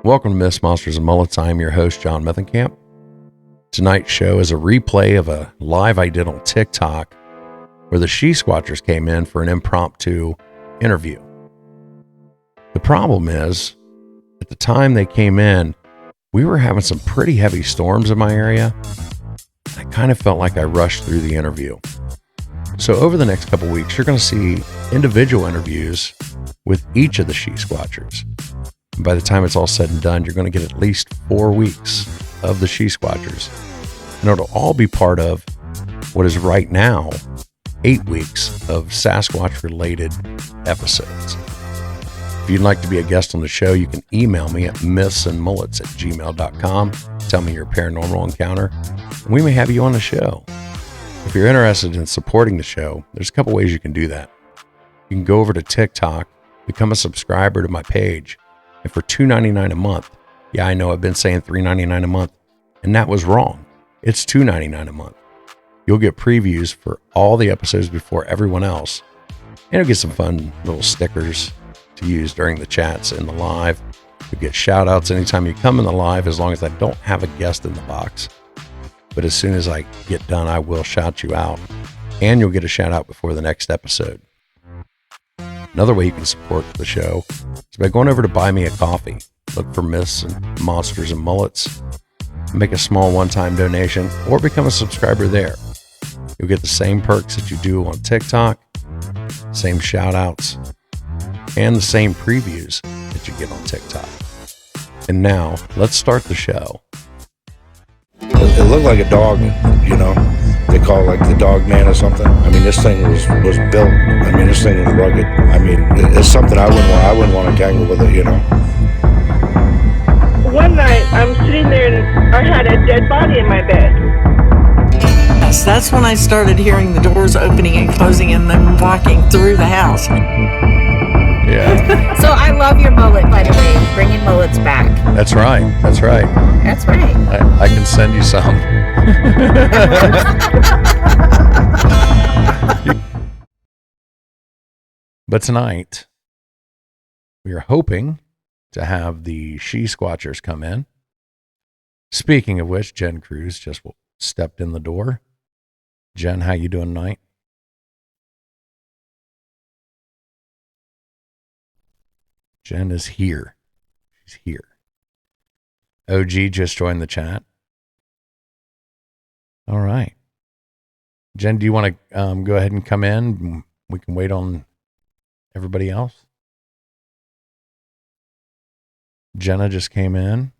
Welcome to Myths, Monsters, and Mullets. I am your host, John Methenkamp. Tonight's show is a replay of a live I did on TikTok where the She Squatchers came in for an impromptu interview. The problem is, at the time they came in, we were having some pretty heavy storms in my area. I kind of felt like I rushed through the interview. So over the next couple weeks, you're going to see individual interviews with each of the She Squatchers. And by the time it's all said and done, you're going to get at least 4 weeks of the She Squatchers. And it'll all be part of what is right now 8 weeks of Sasquatch-related episodes. If you'd like to be a guest on the show, you can email me at mythsandmullets@gmail.com. Tell me your paranormal encounter, and we may have you on the show. If you're interested in supporting the show, there's a couple ways you can do that. You can go over to TikTok, become a subscriber to my page, and for $2.99 a month, yeah, I know I've been saying $3.99 a month, and that was wrong. It's $2.99 a month. You'll get previews for all the episodes before everyone else, and you'll get some fun little stickers to use during the chats and the live. You'll get shout outs anytime you come in the live, as long as I don't have a guest in the box. But as soon as I get done, I will shout you out, and you'll get a shout out before the next episode. Another way you can support the show is by going over to Buy Me a Coffee. Look for Myths and Monsters and Mullets. Make a small one-time donation or become a subscriber there. You'll get the same perks that you do on TikTok, same shout-outs, and the same previews that you get on TikTok. And now, let's start the show. It looked like a dog, you know. They call it like the Dogman or something. I mean, this thing was built. I mean, this thing was rugged. I mean, it's something I wouldn't want to tangle with it, you know. One night, I'm sitting there and I had a dead body in my bed. Yes, that's when I started hearing the doors opening and closing and then walking through the house. Yeah. So I love your mullet, by the way, bringing mullets back. That's right. That's right. That's right. I can send you some. But tonight, we are hoping to have the She Squatchers come in. Speaking of which, Jen Cruz just stepped in the door. Jen, how you doing tonight? Jen is here. She's here. OG just joined the chat. All right. Jen, do you want to go ahead and come in? We can wait on everybody else. Jenna just came in.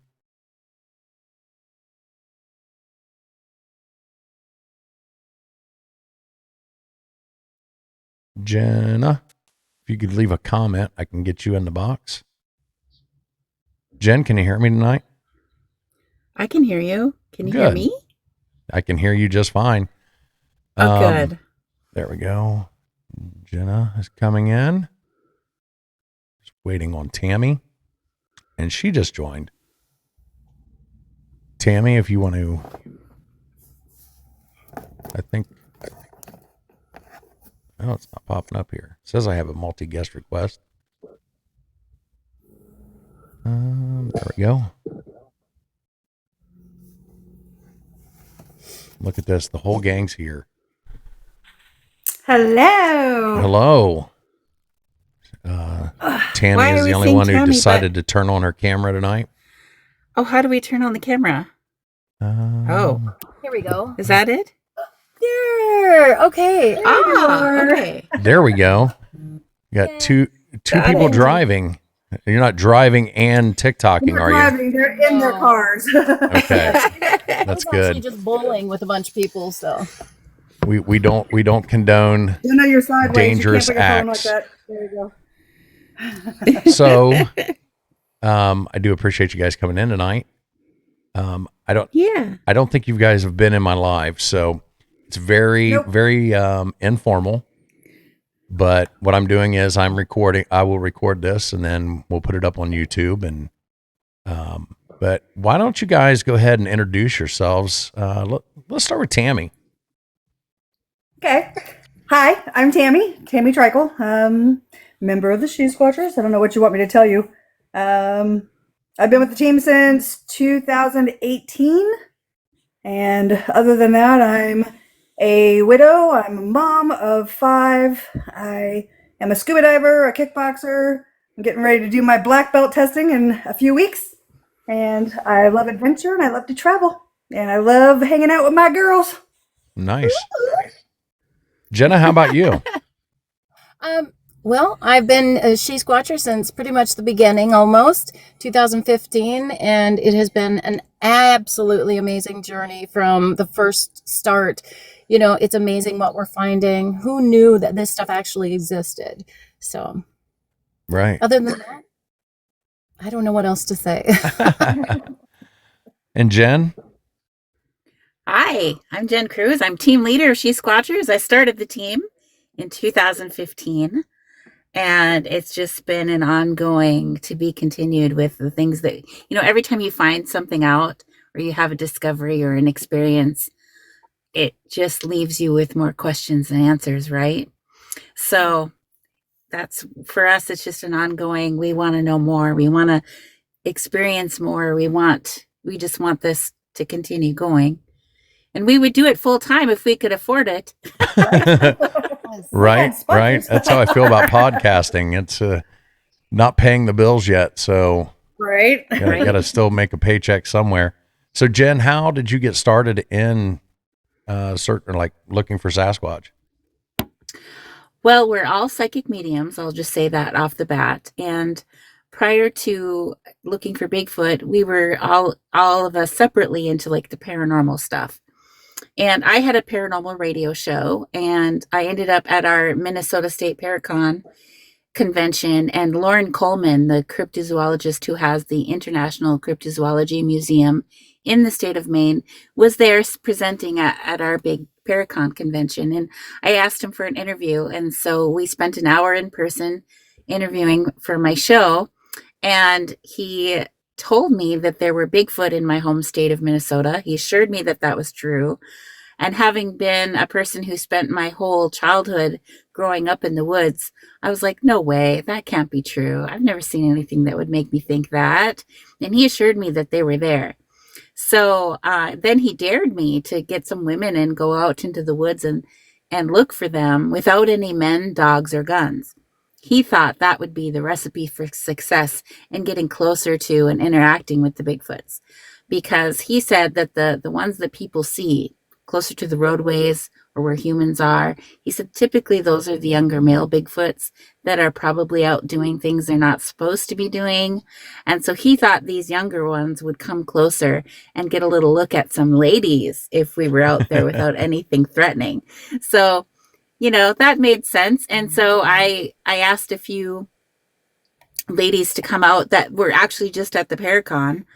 Jenna, if you could leave a comment, I can get you in the box. Jen, can you hear me tonight? I can hear you. Can you hear Good. me? I can hear you just fine. Oh, good. There we go. Jenna is coming in. Just waiting on Tammy. And she just joined. Tammy, if you want to... I think... Oh, it's not popping up here. It says I have a multi-guest request. There we go. Look at this. The whole gang's here. Hello. Hello. Tammy Why is are the we only saying one who Tammy, decided to turn on her camera tonight. Oh, how do we turn on the camera? Oh, Here we go. is that it? There. Okay. Okay. There we go. You got two people driving. You're not driving and TikToking, They're are you? driving. They're in their cars. Okay, that's I was actually good. just bowling with a bunch of people, so We don't condone. You know you're sideways. Dangerous you can't put your phone acts. like that. There you go. So, I do appreciate you guys coming in tonight. I don't think you guys have been in my live, so it's very informal. But what I'm doing is I will record this and then we'll put it up on YouTube. And but why don't you guys go ahead and introduce yourselves? Let's start with Tammy. Okay. Hi, I'm Tammy Trickle. Member of the She Squatchers. I don't know what you want me to tell you. I I've been with the team since 2018. And other than that, I'm a widow. I'm a mom of 5. I am a scuba diver, a kickboxer. I'm getting ready to do my black belt testing in a few weeks. And I love adventure and I love to travel. And I love hanging out with my girls. Nice. Jenna, how about you? Well, I've been a She Squatcher since pretty much the beginning, almost 2015, and it has been an absolutely amazing journey from the first start. You know, it's amazing what we're finding. Who knew that this stuff actually existed? So, Right. other than that, I don't know what else to say. And Jen? Hi, I'm Jen Cruz. I'm team leader of She Squatchers. I started the team in 2015, and it's just been an ongoing to be continued with the things that, every time you find something out or you have a discovery or an experience, it just leaves you with more questions and answers, right? So that's, for us, it's just an ongoing, we want to know more. We want to experience more. We just want this to continue going. And we would do it full time if we could afford it. Right. That's how I feel about podcasting. It's not paying the bills yet. So Right. got to still make a paycheck somewhere. So Jen, how did you get started in looking for Sasquatch? Well, we're all psychic mediums. I'll just say that off the bat. And prior to looking for Bigfoot, we were all of us separately into like the paranormal stuff. And I had a paranormal radio show, and I ended up at our Minnesota State Paracon convention, and Lauren Coleman, the cryptozoologist who has the International Cryptozoology Museum in the state of Maine, was there presenting at our big Paracon convention. And I asked him for an interview. And so we spent an hour in person interviewing for my show. And he told me that there were Bigfoot in my home state of Minnesota. He assured me that that was true. And having been a person who spent my whole childhood growing up in the woods, I was like, no way, that can't be true. I've never seen anything that would make me think that. And he assured me that they were there. So then he dared me to get some women and go out into the woods and look for them without any men, dogs, or guns. He thought that would be the recipe for success in getting closer to and interacting with the Bigfoots, because he said that the ones that people see closer to the roadways or where humans are, he said typically those are the younger male Bigfoots that are probably out doing things they're not supposed to be doing. And so he thought these younger ones would come closer and get a little look at some ladies if we were out there without anything threatening. So, that made sense. And so I asked a few ladies to come out that were actually just at the Paracon.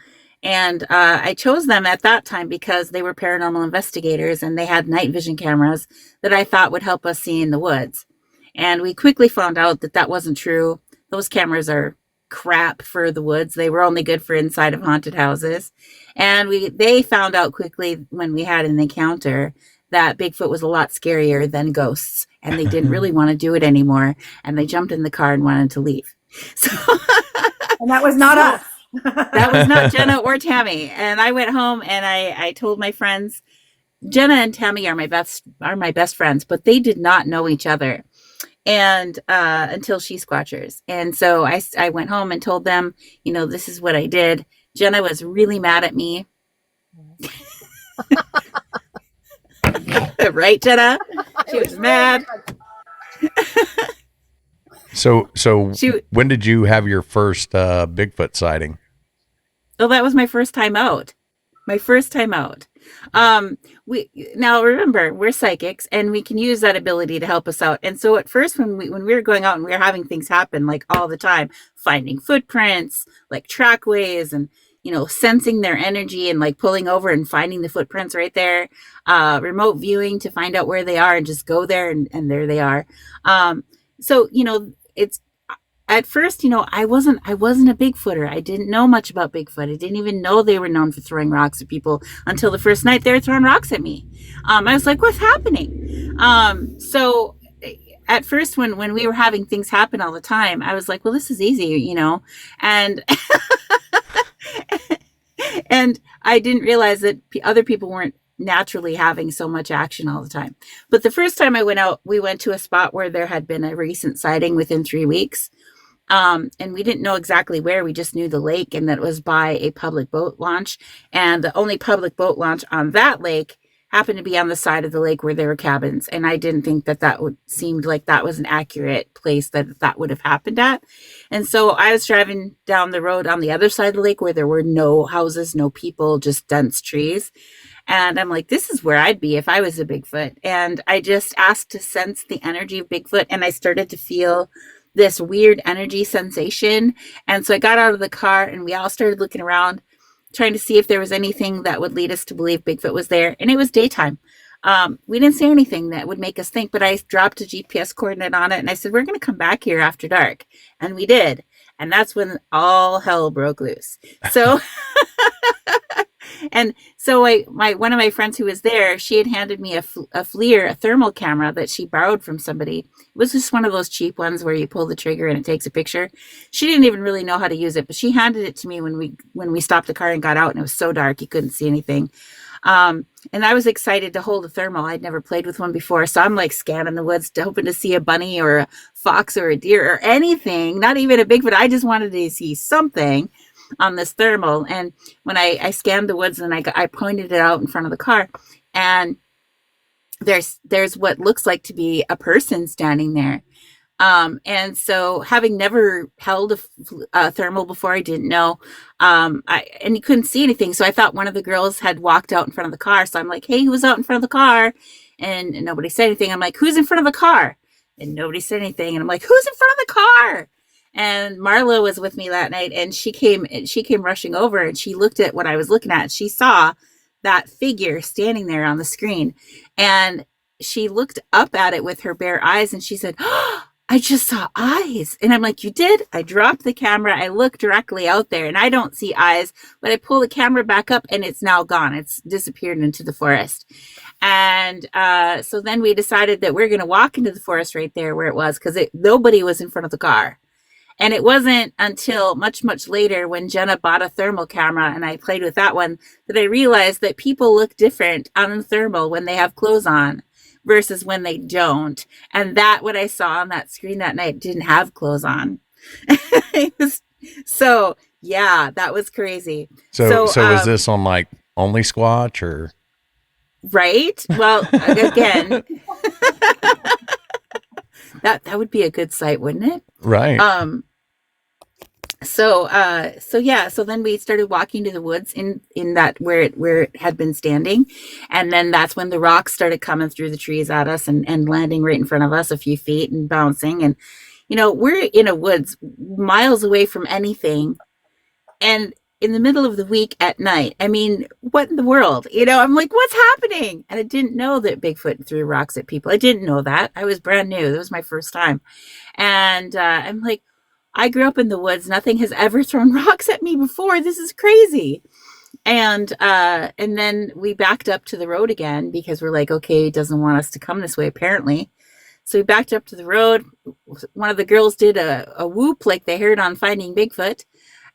And I chose them at that time because they were paranormal investigators and they had night vision cameras that I thought would help us see in the woods. And we quickly found out that that wasn't true. Those cameras are crap for the woods. They were only good for inside of haunted houses. And they found out quickly when we had an encounter that Bigfoot was a lot scarier than ghosts. And they didn't really want to do it anymore. And they jumped in the car and wanted to leave. So And that was not us. That was not Jenna or Tammy. And I went home and I told my friends, Jenna and Tammy are my best friends, but they did not know each other and until She Squatchers. And so I went home and told them, this is what I did. Jenna was really mad at me. Right, Jenna? She was mad. So when did you have your first Bigfoot sighting? Oh, that was my first time out. Now remember, we're psychics and we can use that ability to help us out. And so at first when we were going out and we were having things happen like all the time, finding footprints, like trackways and, sensing their energy and like pulling over and finding the footprints right there, remote viewing to find out where they are and just go there and there they are. So, it's at first, I wasn't a Bigfooter. I didn't know much about Bigfoot. I didn't even know they were known for throwing rocks at people until the first night they were throwing rocks at me. I was like, what's happening? So at first when we were having things happen all the time, I was like, well, this is easy, and And I didn't realize that other people weren't naturally having so much action all the time. But the first time I went out, we went to a spot where there had been a recent sighting within 3 weeks. And we didn't know exactly where. We just knew the lake and that it was by a public boat launch. And the only public boat launch on that lake happened to be on the side of the lake where there were cabins. And I didn't think that would seemed like that was an accurate place that would have happened at. And so I was driving down the road on the other side of the lake where there were no houses, no people, just dense trees. And I'm like, this is where I'd be if I was a Bigfoot. And I just asked to sense the energy of Bigfoot. And I started to feel this weird energy sensation. And so I got out of the car and we all started looking around, trying to see if there was anything that would lead us to believe Bigfoot was there. And it was daytime. We didn't see anything that would make us think, but I dropped a GPS coordinate on it and I said, we're going to come back here after dark. And we did. And that's when all hell broke loose. So, and so one of my friends who was there, she had handed me a FLIR, a thermal camera that she borrowed from somebody. It was just one of those cheap ones where you pull the trigger and it takes a picture. She didn't even really know how to use it, but she handed it to me when we stopped the car and got out, and it was so dark you couldn't see anything. And I was excited to hold a thermal. I'd never played with one before. So I'm like scanning the woods, hoping to see a bunny or a fox or a deer or anything, not even a Bigfoot. I just wanted to see something on this thermal. And when I scanned the woods and I pointed it out in front of the car, and there's what looks like to be a person standing there. And so having never held a thermal before, I didn't know, and you couldn't see anything. So I thought one of the girls had walked out in front of the car. So I'm like, hey, who's out in front of the car? And nobody said anything. I'm like, who's in front of the car? And nobody said anything. And I'm like, who's in front of the car? And Marla was with me that night, and she came rushing over, and she looked at what I was looking at. She saw that figure standing there on the screen, and she looked up at it with her bare eyes, and she said, oh, I just saw eyes. And I'm like, you did? I dropped the camera. I looked directly out there and I don't see eyes, but I pull the camera back up and it's now gone. It's disappeared into the forest. And so then we decided that we're going to walk into the forest right there where it was, because nobody was in front of the car. And it wasn't until much, much later when Jenna bought a thermal camera and I played with that one that I realized that people look different on a thermal when they have clothes on versus when they don't. And that what I saw on that screen that night didn't have clothes on. So yeah, that was crazy. So was this on like Only Squatch or? Right. Well, again, that would be a good site, wouldn't it? Right. So then we started walking to the woods in that where it had been standing. And then that's when the rocks started coming through the trees at us and landing right in front of us a few feet and bouncing. And, we're in a woods miles away from anything. And in the middle of the week at night, I mean, what in the world? I'm like, what's happening? And I didn't know that Bigfoot threw rocks at people. I didn't know that. I was brand new. That was my first time. And I'm like, I grew up in the woods. Nothing has ever thrown rocks at me before. This is crazy. And then we backed up to the road again because we're like, okay, he doesn't want us to come this way, apparently. So we backed up to the road. One of the girls did a whoop like they heard on Finding Bigfoot.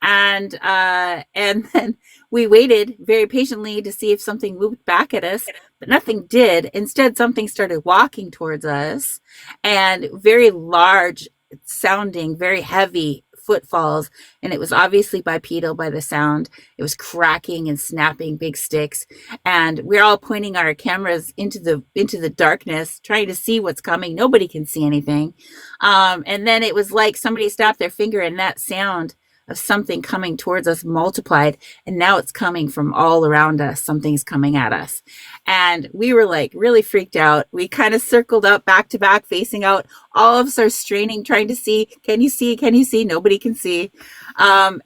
And then we waited very patiently to see if something whooped back at us, but nothing did. Instead, something started walking towards us, and very large sounding, very heavy footfalls, and it was obviously bipedal by the sound. It was cracking and snapping big sticks, and we're all pointing our cameras into the darkness, trying to see what's coming. Nobody can see anything. And then it was like somebody snapped their finger, and that sound of something coming towards us multiplied, and now it's coming from all around us. Something's coming at us, and we were like really freaked out. We kind of circled up back to back, facing out. All of us are straining, trying to see. Can you see? Can you see? Nobody can see. And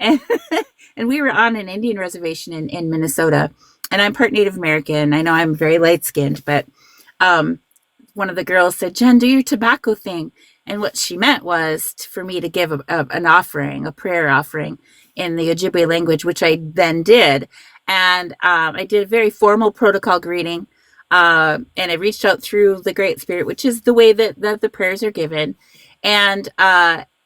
and we were on an Indian reservation in Minnesota, and I'm part Native American. I know I'm very light skinned, but one of the girls said, "Jen, do your tobacco thing." And what she meant was for me to give an offering, a prayer offering in the Ojibwe language, which I then did. And I did a very formal protocol greeting. And I reached out through the Great Spirit, which is the way that the prayers are given. And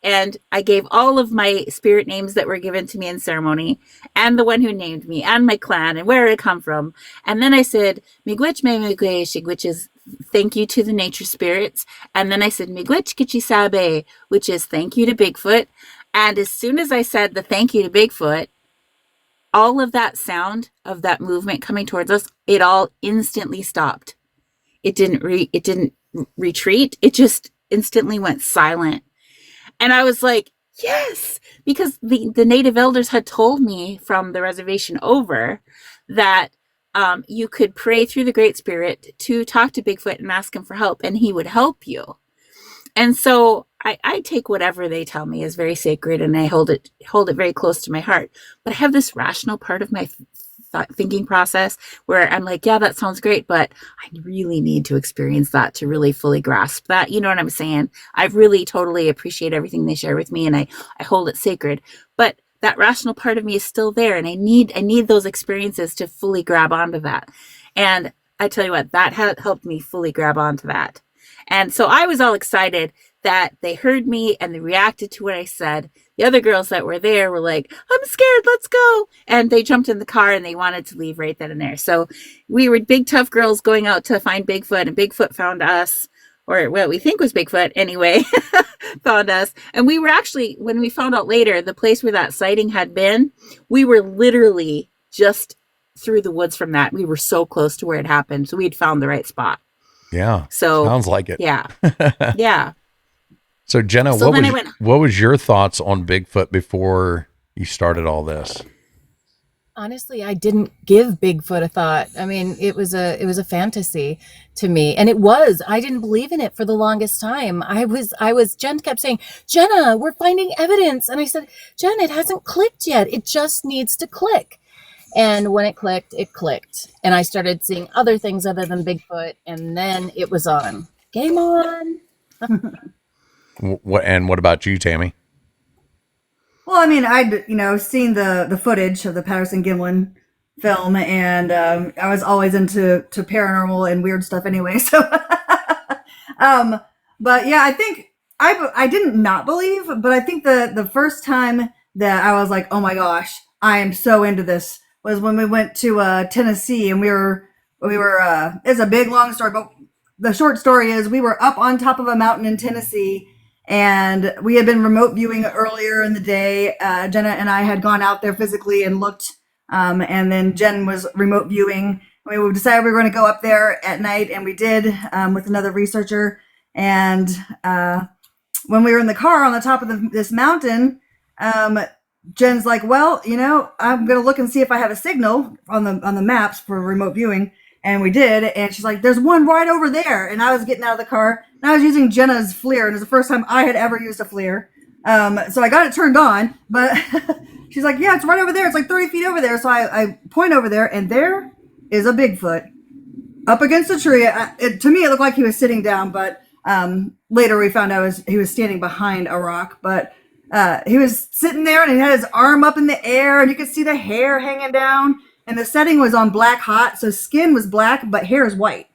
And I gave all of my spirit names that were given to me in ceremony, and the one who named me, and my clan, and where I come from. And then I said, Miigwech me miigweshig, which is thank you to the nature spirits. And then I said, Miigwech kichi sabe, which is thank you to Bigfoot. And as soon as I said the thank you to Bigfoot, all of that sound of that movement coming towards us, it all instantly stopped. It didn't retreat. It just instantly went silent. And I was like, yes, because the native elders had told me from the reservation over that you could pray through the Great Spirit to talk to Bigfoot and ask him for help, and he would help you. And so I take whatever they tell me is very sacred, and I hold it very close to my heart. But I have this rational part of my thinking process where I'm like, yeah, that sounds great, but I really need to experience that to really fully grasp that. You know what I'm saying? I really totally appreciate everything they share with me, and I hold it sacred. But that rational part of me is still there, and I need those experiences to fully grab onto that. And I tell you what, that helped me fully grab onto that. And so I was all excited that they heard me and they reacted to what I said. The other girls that were there were like, I'm scared, let's go. And they jumped in the car and they wanted to leave right then and there. So we were big, tough girls going out to find Bigfoot, and Bigfoot found us, or what we think was Bigfoot anyway, found us. And we were actually, when we found out later, the place where that sighting had been, we were literally just through the woods from that. We were so close to where it happened. So we had found the right spot. Yeah. So sounds like it. Yeah. Yeah. So Jenna, what was your thoughts on Bigfoot before you started all this? Honestly, I didn't give Bigfoot a thought. I mean, it was a fantasy to me. And I didn't believe in it for the longest time. Jen kept saying, Jenna, we're finding evidence. And I said, Jen, it hasn't clicked yet. It just needs to click. And when it clicked. And I started seeing other things other than Bigfoot. And then it was on. Game on. What about you, Tammy? Well, I mean, I'd seen the footage of the Patterson Gimlin film, and I was always into paranormal and weird stuff anyway. So, but yeah, I think I didn't not believe, but I think the first time that I was like, oh my gosh, I am so into this, was when we went to Tennessee, and we were it's a big long story, but the short story is we were up on top of a mountain in Tennessee. And we had been remote viewing earlier in the day. Jenna and I had gone out there physically and looked, and then Jen was remote viewing. We decided we were going to go up there at night, and we did with another researcher. And when we were in the car on the top of this mountain, Jen's like, "Well, I'm going to look and see if I have a signal on the maps for remote viewing." And we did, and she's like, "There's one right over there." And I was getting out of the car, and I was using Jenna's FLIR, and it was the first time I had ever used a FLIR. So I got it turned on, but she's like, "Yeah, it's right over there. It's like 30 feet over there." So I point over there, and there is a Bigfoot up against a tree. To me, it looked like he was sitting down, but later we found out he was standing behind a rock. But he was sitting there, and he had his arm up in the air, and you could see the hair hanging down. And the setting was on black hot, so skin was black, but hair is white.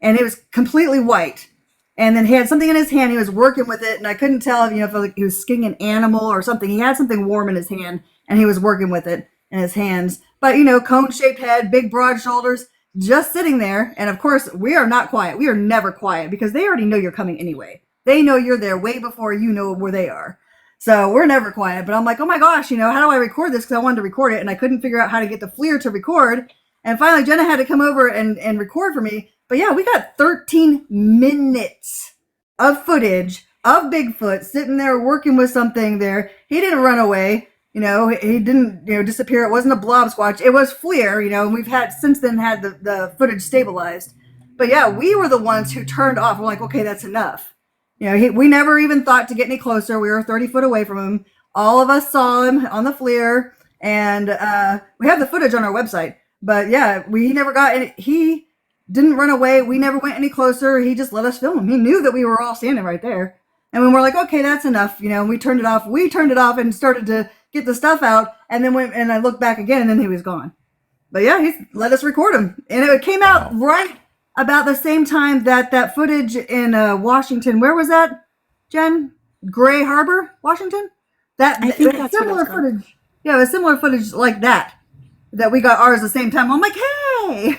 And it was completely white. And then he had something in his hand. He was working with it, and I couldn't tell if he was skinning an animal or something. He had something warm in his hand, and he was working with it in his hands. But, cone-shaped head, big, broad shoulders, just sitting there. And, of course, we are not quiet. We are never quiet because they already know you're coming anyway. They know you're there way before you know where they are. So we're never quiet, but I'm like, oh my gosh, how do I record this? Because I wanted to record it, and I couldn't figure out how to get the FLIR to record. And finally, Jenna had to come over and record for me. But yeah, we got 13 minutes of footage of Bigfoot sitting there working with something there. He didn't run away. He didn't, disappear. It wasn't a blob squatch. It was FLIR, and we've since then had the footage stabilized. But yeah, we were the ones who turned off. We're like, okay, that's enough. We never even thought to get any closer. We were 30 foot away from him. All of us saw him on the FLIR, and we have the footage on our website. But yeah, we never got any. He didn't run away. We never went any closer. He just let us film him. He knew that we were all standing right there. And when we're like, okay, that's enough, we turned it off. We turned it off and started to get the stuff out. And then and I looked back again, and then he was gone. But yeah, he let us record him, and it came out right about the same time that footage in Washington. Where was that, Jen? Gray Harbor, Washington. That I think it was that's what similar it's called. footage. Yeah, it was similar footage like that we got ours the same time. I'm like, hey,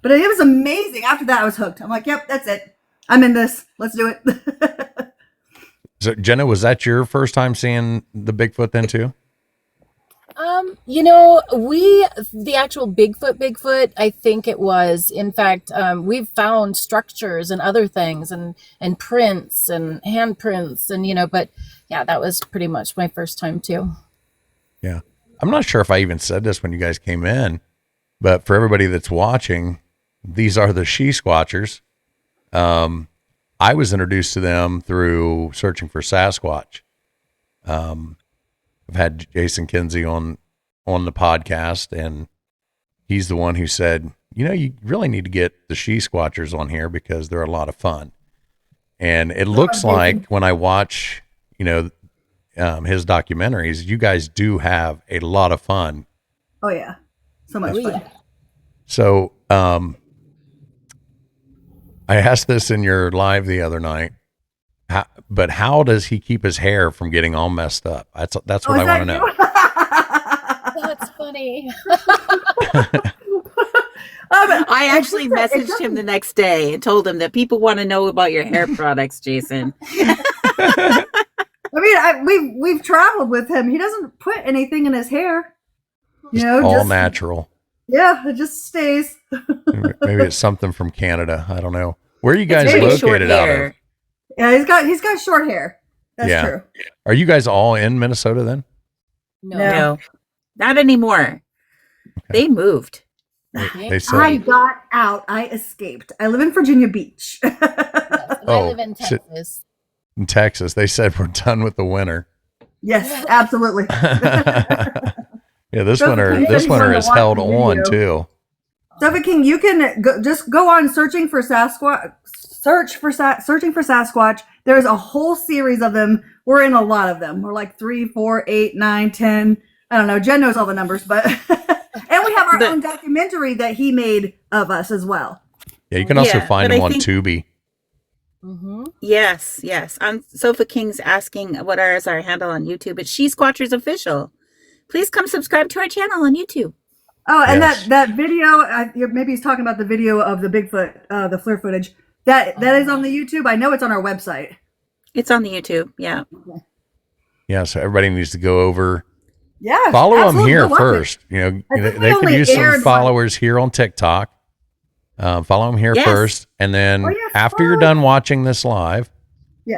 but it was amazing. After that, I was hooked. I'm like, yep, that's it. I'm in this. Let's do it. So, Jenna, was that your first time seeing the Bigfoot then too? The actual Bigfoot, I think it was. In fact, we've found structures and other things and prints and handprints and, but yeah, that was pretty much my first time too. Yeah. I'm not sure if I even said this when you guys came in, but for everybody that's watching, these are the She Squatchers. I was introduced to them through searching for Sasquatch. I've had Jason Kinsey on the podcast, and he's the one who said, you really need to get the She Squatchers on here because they're a lot of fun. And it looks like when I watch, his documentaries, you guys do have a lot of fun. Oh yeah, so much fun. Yeah. So, I asked this in your live the other night, but how does he keep his hair from getting all messed up? That's what I want to know. That's funny. I actually messaged him the next day and told him that people want to know about your hair products, Jason. I mean, we've traveled with him. He doesn't put anything in his hair. All natural. Yeah, it just stays. Maybe it's something from Canada. I don't know. Where are you guys very short located out hair. of? Yeah, he's got short hair. That's true. Are you guys all in Minnesota then? No, not anymore. Okay. They moved. They said, I got out. I escaped. I live in Virginia Beach. I live in Texas. In Texas, they said we're done with the winter. Yes, absolutely. Yeah, this winter is held on too. Sophie King, you can just go on searching for Sasquatch. Searching for Sasquatch. There's a whole series of them. We're in a lot of them. We're like 3, 4, 8, 9, 10. I don't know. Jen knows all the numbers, but and we have our own documentary that he made of us as well. Yeah, you can also find them on Tubi. Mm-hmm. Yes. Sofa King's asking what is our handle on YouTube. It's She Squatchers Official. Please come subscribe to our channel on YouTube. Oh, and that video, maybe he's talking about the video of the Bigfoot, the FLIR footage. That is on the YouTube. I know it's on our website. It's on the YouTube. Yeah. Yeah. So everybody needs to go over. Yeah. Follow them here first. They could use some followers here on TikTok. Follow them here first. And then after you're done watching this live,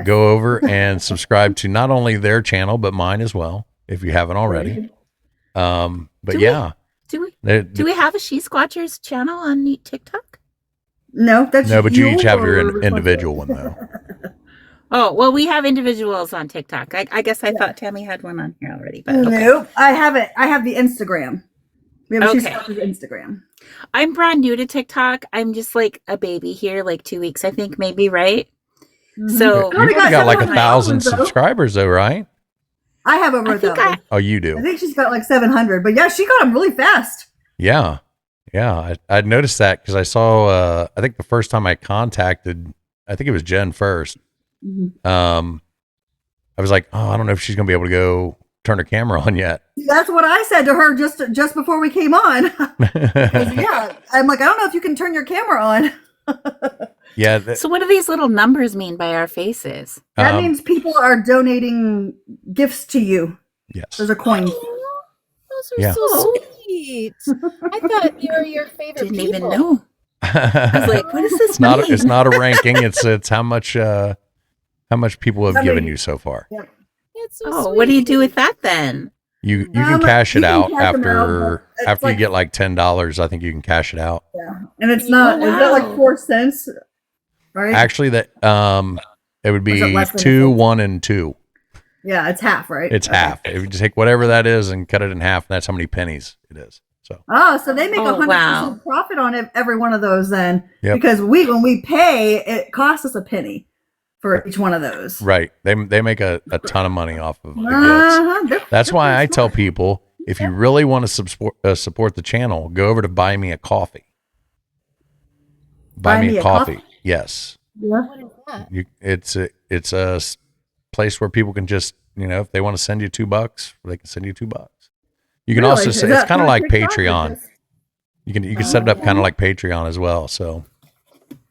go over and subscribe to not only their channel, but mine as well, if you haven't already. Do we have a She Squatchers channel on TikTok? No, that's but you each have your individual one though. Oh, well, we have individuals on TikTok. I guess I thought Tammy had one on here already, but Nope, I haven't. I have the Instagram. We have She Squatchers Instagram. I'm brand new to TikTok. I'm just like a baby here, like 2 weeks, I think, maybe, right? Mm-hmm. So you got like 1,000 subscribers though, right? I have over 1,000. Oh, you do? I think she's got like 700, but yeah, she got them really fast. Yeah. I'd noticed that because I saw, I think the first time I contacted, I think it was Jen first. Mm-hmm. I was like, I don't know if she's going to be able to go turn her camera on yet. That's what I said to her just before we came on. Yeah. I'm like, I don't know if you can turn your camera on. Yeah. So what do these little numbers mean by our faces? That means people are donating gifts to you. Yes. Those are coins. Those are so sweet. I thought you were your favorite Didn't people. even know. I was like, what does this mean? It's not a ranking. It's how much people have given you so far. Yep. It's so sweet. What do you do with that then? You can cash it out after like, you get like $10. I think you can cash it out. Yeah, and it's not. Is that like 4 cents? Right. Actually, that it would be less than 2, 1, and 2. Yeah, it's half, right? It's half. If you just take whatever that is and cut it in half, that's how many pennies it is. So they make 100% profit on every one of those then, because when we pay, it costs us a penny for each one of those. Right. They make a ton of money off of the gifts. That's why I tell people, if you really want to support the channel, go over to Buy Me a Coffee. Buy me a coffee. Yes. Yeah. What is that? It's a place where people can just, if they want to send you $2, they can send you $2. You can Really? also Is say, it's that kind of through like TikTok or Patreon. just- You can set it up kind of like Patreon as well. So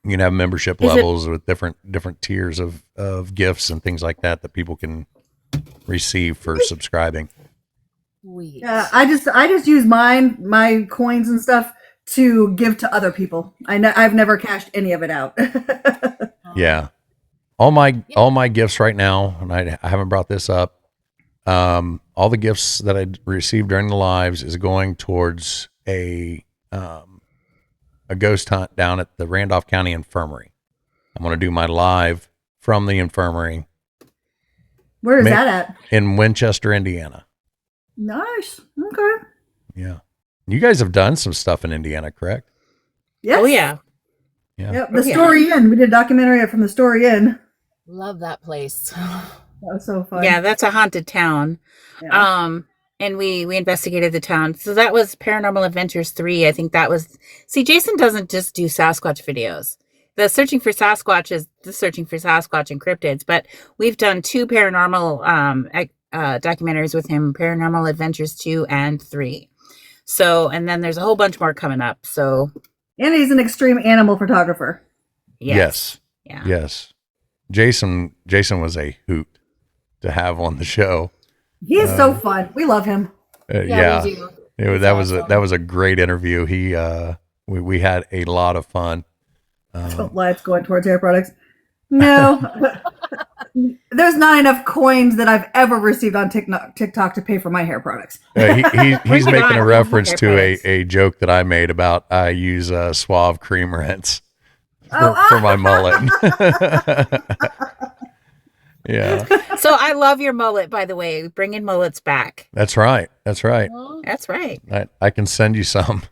you can have membership Is it- levels with different tiers of gifts and things like that people can receive for subscribing. Sweet. Yeah, I just use my coins and stuff to give to other people. I've never cashed any of it out. Yeah. All my gifts right now, and I haven't brought this up. All the gifts that I received during the lives is going towards a ghost hunt down at the Randolph County Infirmary. I'm going to do my live from the infirmary. Where is that at? In Winchester, Indiana. Nice. Okay. Yeah. You guys have done some stuff in Indiana, correct? Yes. Oh yeah. Yeah. Yep. The Story Inn. We did a documentary from the Story Inn. Love that place. That was so fun. Yeah, that's a haunted town. Yeah. And we investigated the town. So that was Paranormal Adventures 3. I think that was. See, Jason doesn't just do Sasquatch videos. The Searching for Sasquatch is the Searching for Sasquatch and Cryptids, but we've done 2 paranormal documentaries with him, Paranormal Adventures 2 and 3. So, and then there's a whole bunch more coming up. So, And he's an extreme animal photographer. Yes. Yeah. Yes. Jason was a hoot to have on the show. He is so fun. We love him. Yeah. We do. That was a great interview. We had a lot of fun. Don't lie, it's going towards hair products. No. There's not enough coins that I've ever received on TikTok to pay for my hair products. He's making a on, reference hair to products. a joke that I made about I use Suave cream rinse for, Oh, for my mullet. Yeah, So I love your mullet, by the way. Bringing mullets back. that's right. That's right. I can send you some.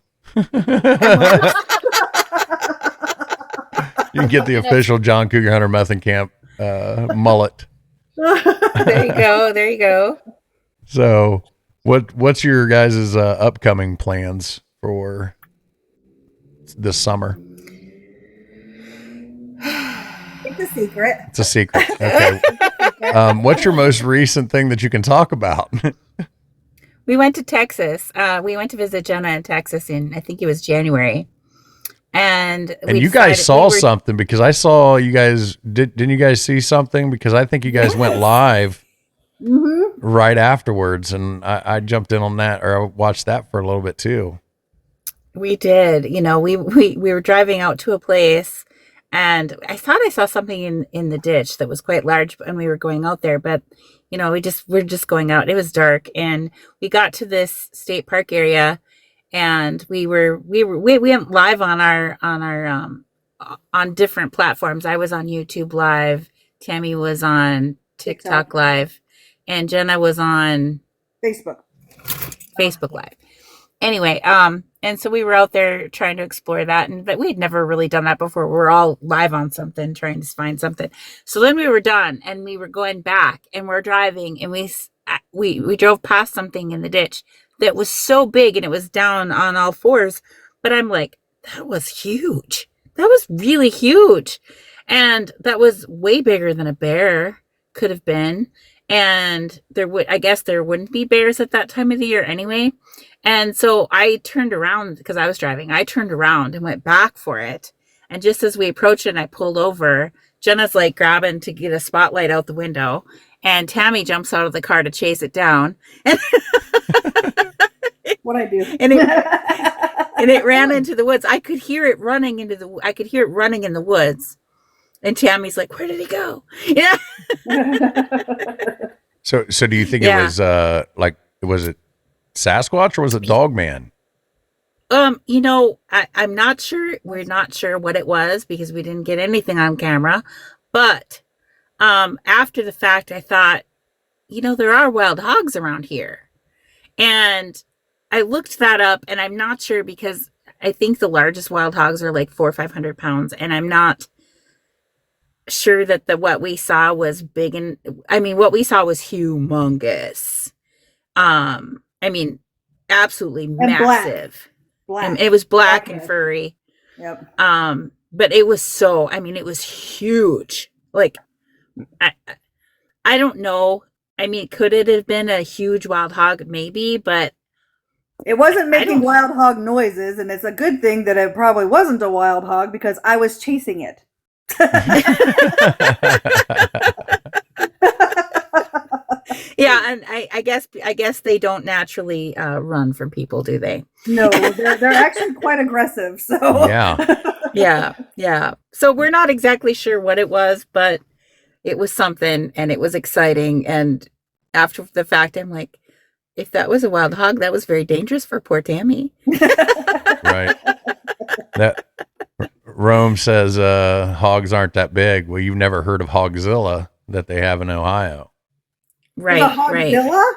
You can get the official John Cougar Hunter Method Camp mullet. There you go. So, what's your guys' upcoming plans for this summer? It's a secret. It's a secret. Okay. What's your most recent thing that you can talk about? We went to Texas. We went to visit Jenna in Texas in, I think it was January. And you guys saw something because I saw you guys. Didn't you guys see something? Because I think you guys went live right afterwards, and I jumped in on that, or I watched that for a little bit too. We did. We were driving out to a place, and I thought I saw something in the ditch that was quite large, and we were going out there. But we're just going out. It was dark, and we got to this state park area. And we went live on our on different platforms. I was on YouTube Live, Tammy was on TikTok Live, and Jenna was on Facebook Live. Anyway, and so we were out there trying to explore that, and but we'd never really done that before. We were all live on something, trying to find something. So then we were done, and we were going back, and we're driving, and we drove past something in the ditch that was so big, and it was down on all fours. But I'm like, that was huge. That was really huge. And that was way bigger than a bear could have been. And I guess there wouldn't be bears at that time of the year anyway. And so I turned around because I was driving. I turned around and went back for it. And just as we approached it and I pulled over, Jenna's like grabbing to get a spotlight out the window. And Tammy jumps out of the car to chase it down. What I do. And it ran into the woods. I could hear it running in the woods. And Tammy's like, "Where did he go?" Yeah. So do you think it was was it Sasquatch or was it Dogman? I'm not sure. We're not sure what it was because we didn't get anything on camera. But after the fact, I thought, there are wild hogs around here. And I looked that up, and I'm not sure because I think the largest wild hogs are like 400 or 500 pounds. And I'm not sure that what we saw was big. And what we saw was humongous. Absolutely massive. Black. It was black and Blackhead. furry. Yep. But it was it was huge. Like, I don't know. I mean, could it have been a huge wild hog? Maybe, but It wasn't making don't- wild hog noises, and it's a good thing that it probably wasn't a wild hog because I was chasing it. yeah, and I guess they don't naturally run from people, do they? No, they're actually quite aggressive. So Yeah. So we're not exactly sure what it was, but it was something, and it was exciting. And after the fact, I'm like, if that was a wild hog, that was very dangerous for poor Tammy. Right. That Rome says hogs aren't that big. Well, you've never heard of Hogzilla that they have in Ohio. Right. The Hogzilla?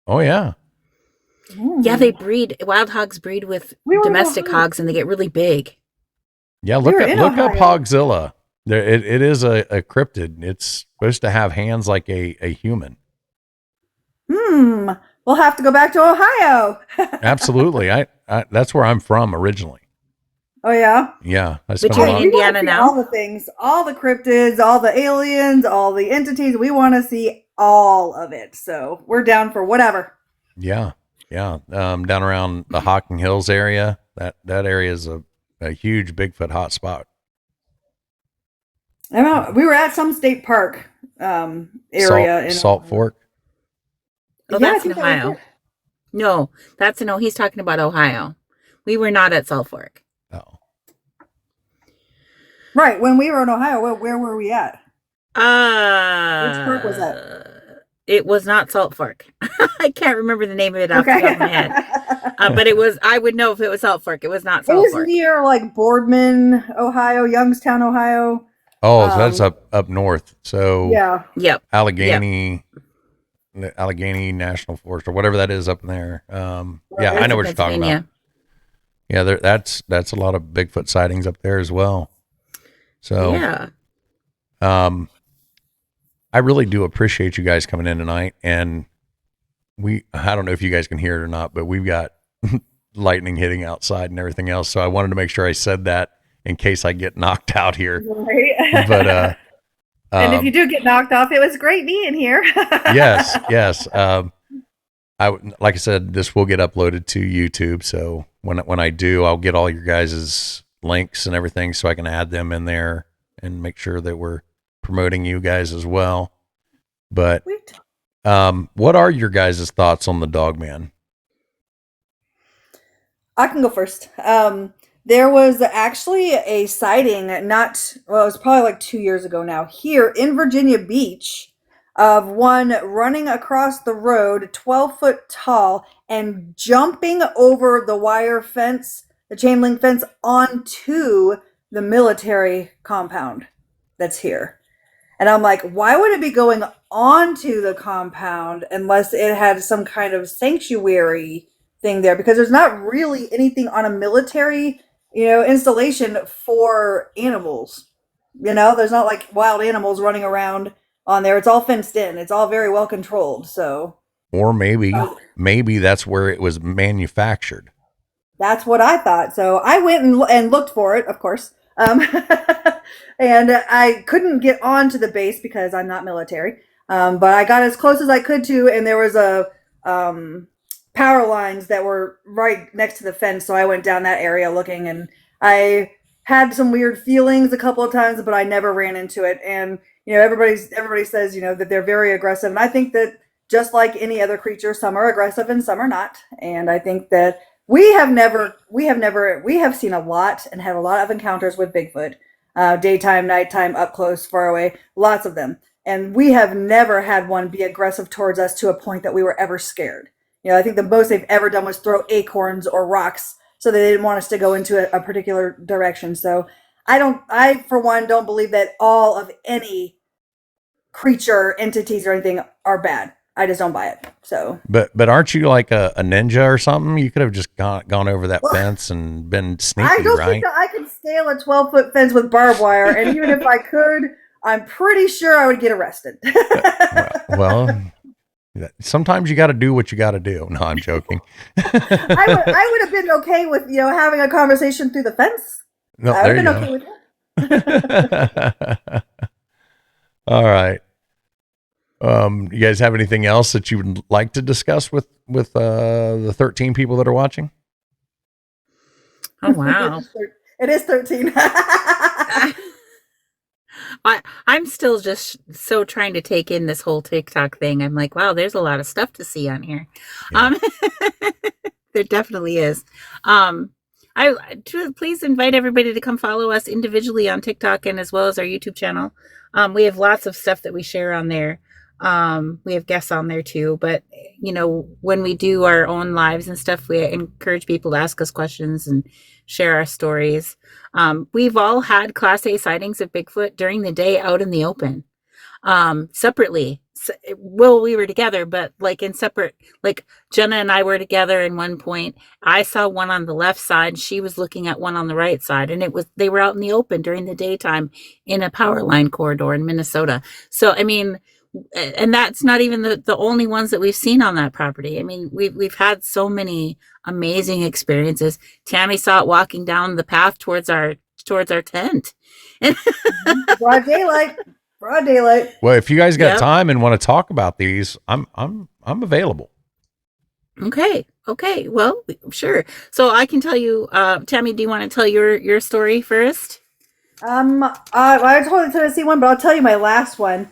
Oh yeah. Yeah, they breed. Wild hogs breed with We were in domestic Ohio. hogs, and they get really big. Yeah, We look were up in Hogzilla. Ohio. There, it is a cryptid. It's supposed to have hands like a human. We'll have to go back to Ohio. Absolutely. I that's where I'm from originally. Oh yeah. Yeah, I But spent a you're lot. in Indiana now? All the things, all the cryptids, all the aliens, all the entities. We want to see all of it. So we're down for whatever. Yeah. Down around the Hocking Hills area. That area is a huge Bigfoot hotspot. I know we were at some state park area in Salt Fork. Oh, Yeah, I that's in think that was Ohio. it. No, he's talking about Ohio. We were not at Salt Fork. Oh. Right. When we were in Ohio, where were we at? Which park was that? It was not Salt Fork. I can't remember the name of it off the top of my head. But it was, I would know if it was Salt Fork. It was not It Salt was Fork. near like Boardman, Ohio, Youngstown, Ohio. Oh, so that's up north. So Yeah. Yep. Allegheny National Forest or whatever that is up in there. Yeah, I know what you're talking about. Yeah, that's a lot of Bigfoot sightings up there as well. So yeah. I really do appreciate you guys coming in tonight, and I don't know if you guys can hear it or not, but we've got lightning hitting outside and everything else. So I wanted to make sure I said that in case I get knocked out here. Right. But and if you do get knocked off, it was great being here. yes. Like I said, this will get uploaded to YouTube. So when I do, I'll get all your guys' links and everything so I can add them in there and make sure that we're promoting you guys as well. But what are your guys' thoughts on the Dogman? I can go first. There was actually a sighting it was probably like 2 years ago now, here in Virginia Beach, of one running across the road, 12 foot tall, and jumping over the wire fence, the chain link fence, onto the military compound that's here. And I'm like, why would it be going onto the compound unless it had some kind of sanctuary thing there? Because there's not really anything on a military, installation for animals. There's not like wild animals running around on there. It's all fenced in. It's all very well controlled. So, or maybe that's where it was manufactured. That's what I thought. So I went and looked for it, of course. And I couldn't get onto the base because I'm not military. But I got as close as I could to, and there was a power lines that were right next to the fence. So I went down that area looking, and I had some weird feelings a couple of times, but I never ran into it. And everybody says that they're very aggressive, and I think that just like any other creature, some are aggressive and some are not. And I think that we have seen a lot and had a lot of encounters with Bigfoot, daytime, nighttime, up close, far away, lots of them. And we have never had one be aggressive towards us to a point that we were ever scared. I think the most they've ever done was throw acorns or rocks so they didn't want us to go into a particular direction. So I for one don't believe that all of any creature, entities, or anything are bad. I just don't buy it. So, but aren't you like a ninja or something? You could have just gone over that fence and been sneaky, I don't right? think that I could scale a 12-foot fence with barbed wire, and even if I could, I'm pretty sure I would get arrested. well, sometimes you got to do what you got to do. No, I'm joking. I would have been okay with having a conversation through the fence. No, I would there have you been go. okay with that. All right. You guys have anything else that you would like to discuss with the 13 people that are watching? Oh, wow. It is 13. I'm still just so trying to take in this whole TikTok thing. I'm like, wow, there's a lot of stuff to see on here. Yeah. There definitely is. Please invite everybody to come follow us individually on TikTok and as well as our YouTube channel. We have lots of stuff that we share on there. We have guests on there too, but when we do our own lives and stuff, we encourage people to ask us questions and share our stories. We've all had Class A sightings of Bigfoot during the day out in the open, separately. Well, we were together, but like in separate, like Jenna and I were together in one point. I saw one on the left side. She was looking at one on the right side, and they were out in the open during the daytime in a power line corridor in Minnesota. So, I mean, and that's not even the only ones that we've seen on that property. I mean, we've had so many amazing experiences. Tammy saw it walking down the path towards our tent. Broad daylight. Well, if you guys got time and want to talk about these, I'm available. Okay. Well, sure. So I can tell you, Tammy, do you want to tell your story first? I told the Tennessee one, but I'll tell you my last one.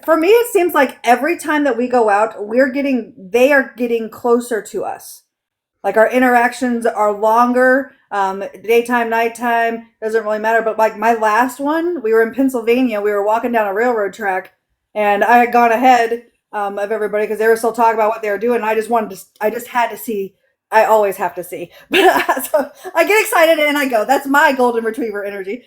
For me, it seems like every time that we go out, they are getting closer to us. Like our interactions are longer, daytime, nighttime, doesn't really matter. But like my last one, we were in Pennsylvania. We were walking down a railroad track, and I had gone ahead of everybody because they were still talking about what they were doing. I just had to see. I always have to see. But so I get excited and I go. That's my golden retriever energy.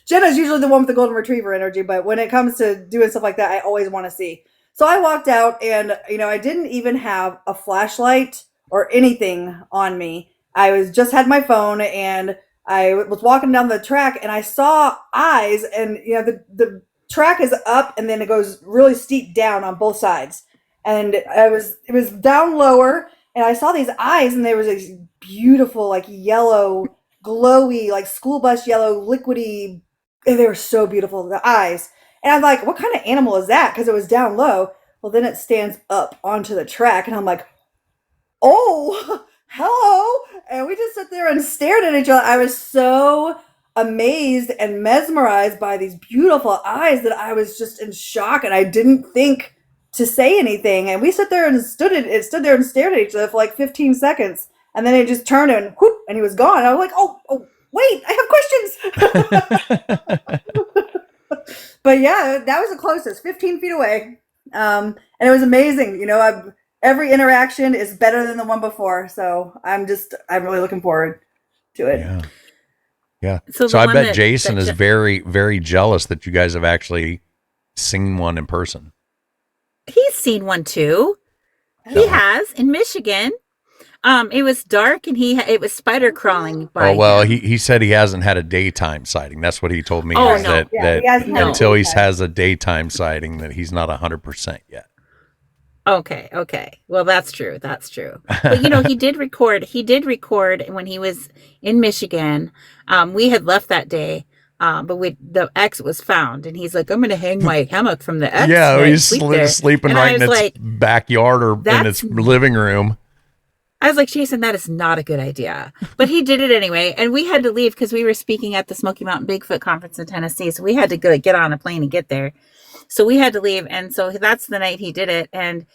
Jenna's usually the one with the golden retriever energy, but when it comes to doing stuff like that, I always want to see. So I walked out and, I didn't even have a flashlight or anything on me. I just had my phone and I was walking down the track and I saw eyes and, the track is up and then it goes really steep down on both sides. And it was down lower and I saw these eyes and there was these beautiful, like yellow, glowy, like school bus yellow, liquidy. And they were so beautiful, the eyes. And I'm like, what kind of animal is that? Because it was down low. Well, then it stands up onto the track. And I'm like, oh, hello. And we just sat there and stared at each other. I was so amazed and mesmerized by these beautiful eyes that I was just in shock. And I didn't think to say anything. And we stood there and stood there and stared at each other for like 15 seconds. And then it just turned and whoop, and he was gone. And I was like, oh, wait, I have questions. But yeah, that was the closest, 15 feet away. And it was amazing. Every interaction is better than the one before. So I'm really looking forward to it. Yeah. So I bet Jason is very, very jealous that you guys have actually seen one in person. He's seen one too. He has in Michigan. It was dark and it was spider crawling by. Oh well, him. he said he hasn't had a daytime sighting. That's what he told me. Oh, is no. that until he has a daytime sighting, that he's not 100% yet. Okay. Well, that's true. But he did record when he was in Michigan. We had left that day. But the X was found, and he's like, "I'm going to hang my hammock from the X." Yeah, he's sleeping right in its backyard or in its living room. I was like, Jason, that is not a good idea. But he did it anyway. And we had to leave because we were speaking at the Smoky Mountain Bigfoot Conference in Tennessee. So we had to get on a plane and get there. So we had to leave. And so that's the night he did it. And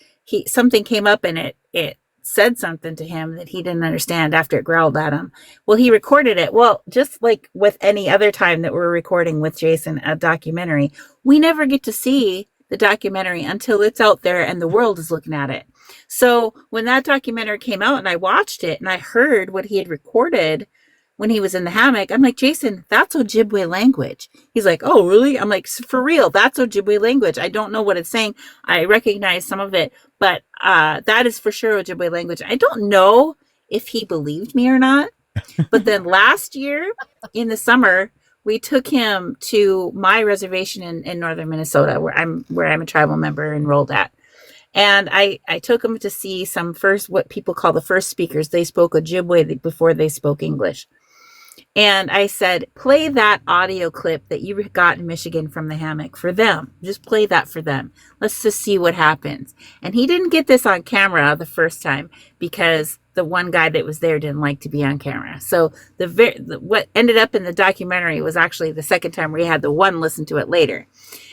something came up and it said something to him that he didn't understand after it growled at him. Well, he recorded it. Well, just like with any other time that we're recording with Jason a documentary, we never get to see the documentary until it's out there and the world is looking at it. So when that documentary came out and I watched it and I heard what he had recorded when he was in the hammock, I'm like, Jason, that's Ojibwe language. He's like, oh, really? I'm like, for real, that's Ojibwe language. I don't know what it's saying. I recognize some of it, but that is for sure Ojibwe language. I don't know if he believed me or not. But then last year in the summer, we took him to my reservation in northern Minnesota, where I'm a tribal member enrolled at. And I took him to see what people call the first speakers. They spoke Ojibwe before they spoke English. And I said, play that audio clip that you got in Michigan from the hammock for them. Just play that for them. Let's just see what happens. And he didn't get this on camera the first time because the one guy that was there didn't like to be on camera. So what ended up in the documentary was actually the second time we had the one listen to it later.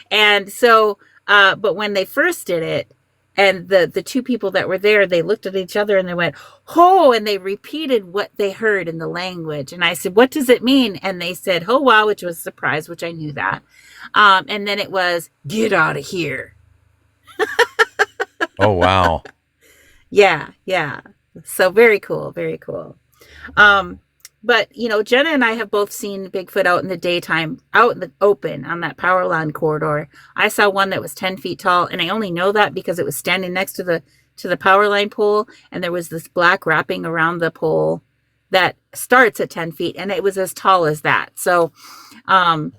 And so, but when they first did it, and the two people that were there, they looked at each other and they went, "Ho," and they repeated what they heard in the language. And I said, "What does it mean?" And they said, "Ho wow," which was a surprise, which I knew that. And then it was, "Get out of here." Oh, wow. Yeah. So very cool. Very cool. But, Jenna and I have both seen Bigfoot out in the daytime, out in the open on that power line corridor. I saw one that was 10 feet tall, and I only know that because it was standing next to the power line pole, and there was this black wrapping around the pole that starts at 10 feet, and it was as tall as that. So, and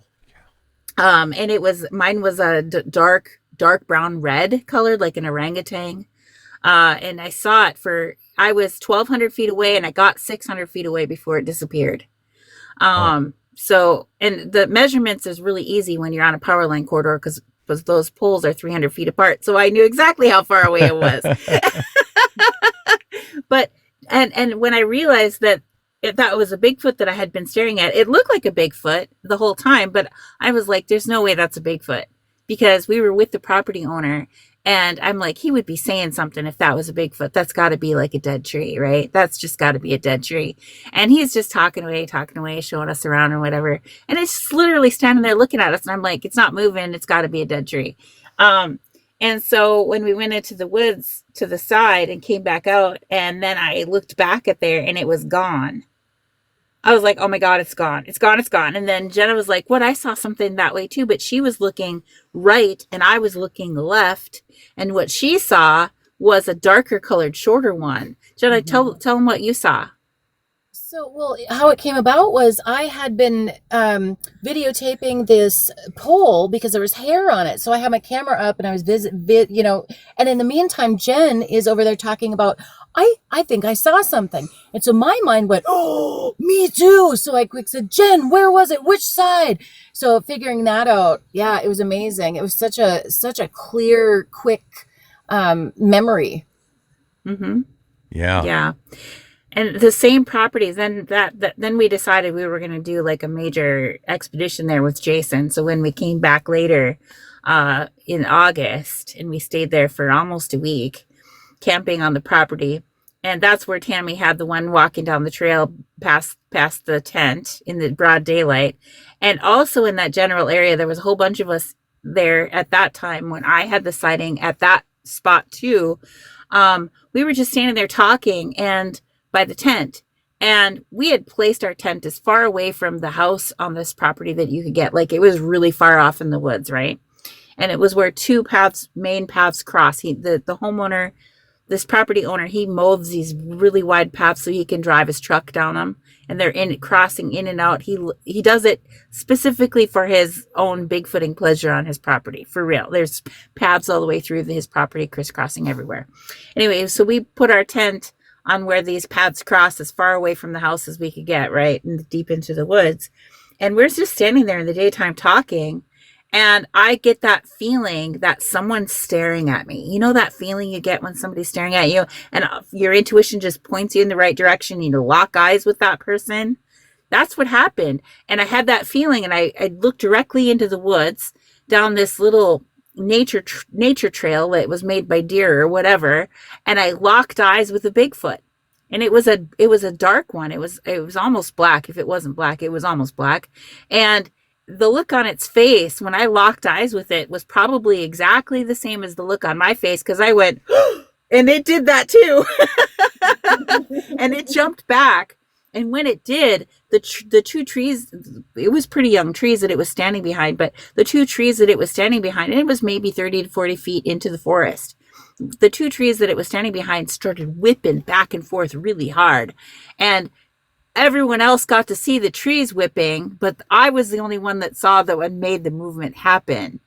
mine was a dark brown red colored, like an orangutan. And I saw it I was 1,200 feet away, and I got 600 feet away before it disappeared. So, and the measurements is really easy when you're on a power line corridor because those poles are 300 feet apart. So I knew exactly how far away it was. But, and when I realized that that was a Bigfoot that I had been staring at, it looked like a Bigfoot the whole time, but I was like, there's no way that's a Bigfoot, because we were with the property owner. And I'm like, he would be saying something if that was a Bigfoot. That's got to be like a dead tree, right? That's just got to be a dead tree. And he's just talking away, showing us around or whatever. And it's just literally standing there looking at us. And I'm like, it's not moving. It's got to be a dead tree. And so when we went into the woods to the side and came back out, and then I looked back at there and it was gone. I was like, oh my God, it's gone. It's gone. It's gone. And then Jenna was like, what? I saw something that way too, but she was looking right and I was looking left. And what she saw was a darker colored, shorter one. Jenna, tell them what you saw. So, well, how it came about was I had been videotaping this pole because there was hair on it. So I had my camera up and I was and in the meantime, Jen is over there talking about, I think I saw something. And so my mind went, oh, me too. So I quick said, Jen, where was it? Which side? So figuring that out, yeah, it was amazing. It was such a clear, quick memory. Mm-hmm. Yeah. Yeah. And the same properties, then we decided we were going to do like a major expedition there with Jason. So when we came back later in August, and we stayed there for almost a week, camping on the property, and that's where Tammy had the one walking down the trail past the tent in the broad daylight. And also in that general area, there was a whole bunch of us there at that time when I had the sighting at that spot too. We were just standing there talking and by the tent, and we had placed our tent as far away from the house on this property that you could get. Like, it was really far off in the woods, right? And it was where two main paths cross. The homeowner, this property owner, he molds these really wide paths so he can drive his truck down them, and they're crossing in and out. He does it specifically for his own Bigfooting pleasure on his property, for real. There's paths all the way through his property, crisscrossing everywhere. Anyway, so we put our tent on where these paths cross as far away from the house as we could get, right? And deep into the woods. And we're just standing there in the daytime talking. And I get that feeling that someone's staring at me. You know that feeling you get when somebody's staring at you and your intuition just points you in the right direction. You lock eyes with that person. That's what happened. And I had that feeling, and I looked directly into the woods down this little nature trail that was made by deer or whatever, and I locked eyes with a Bigfoot. And it was a dark one. It was almost black. If it wasn't black, it was almost black. And the look on its face when I locked eyes with it was probably exactly the same as the look on my face, because I went and it did that too. And it jumped back. And when it did, the two trees, it was pretty young trees that it was standing behind, but the two trees that it was standing behind, and it was maybe 30 to 40 feet into the forest, the two trees that it was standing behind started whipping back and forth really hard. And everyone else got to see the trees whipping, but I was the only one that saw that one made the movement happen.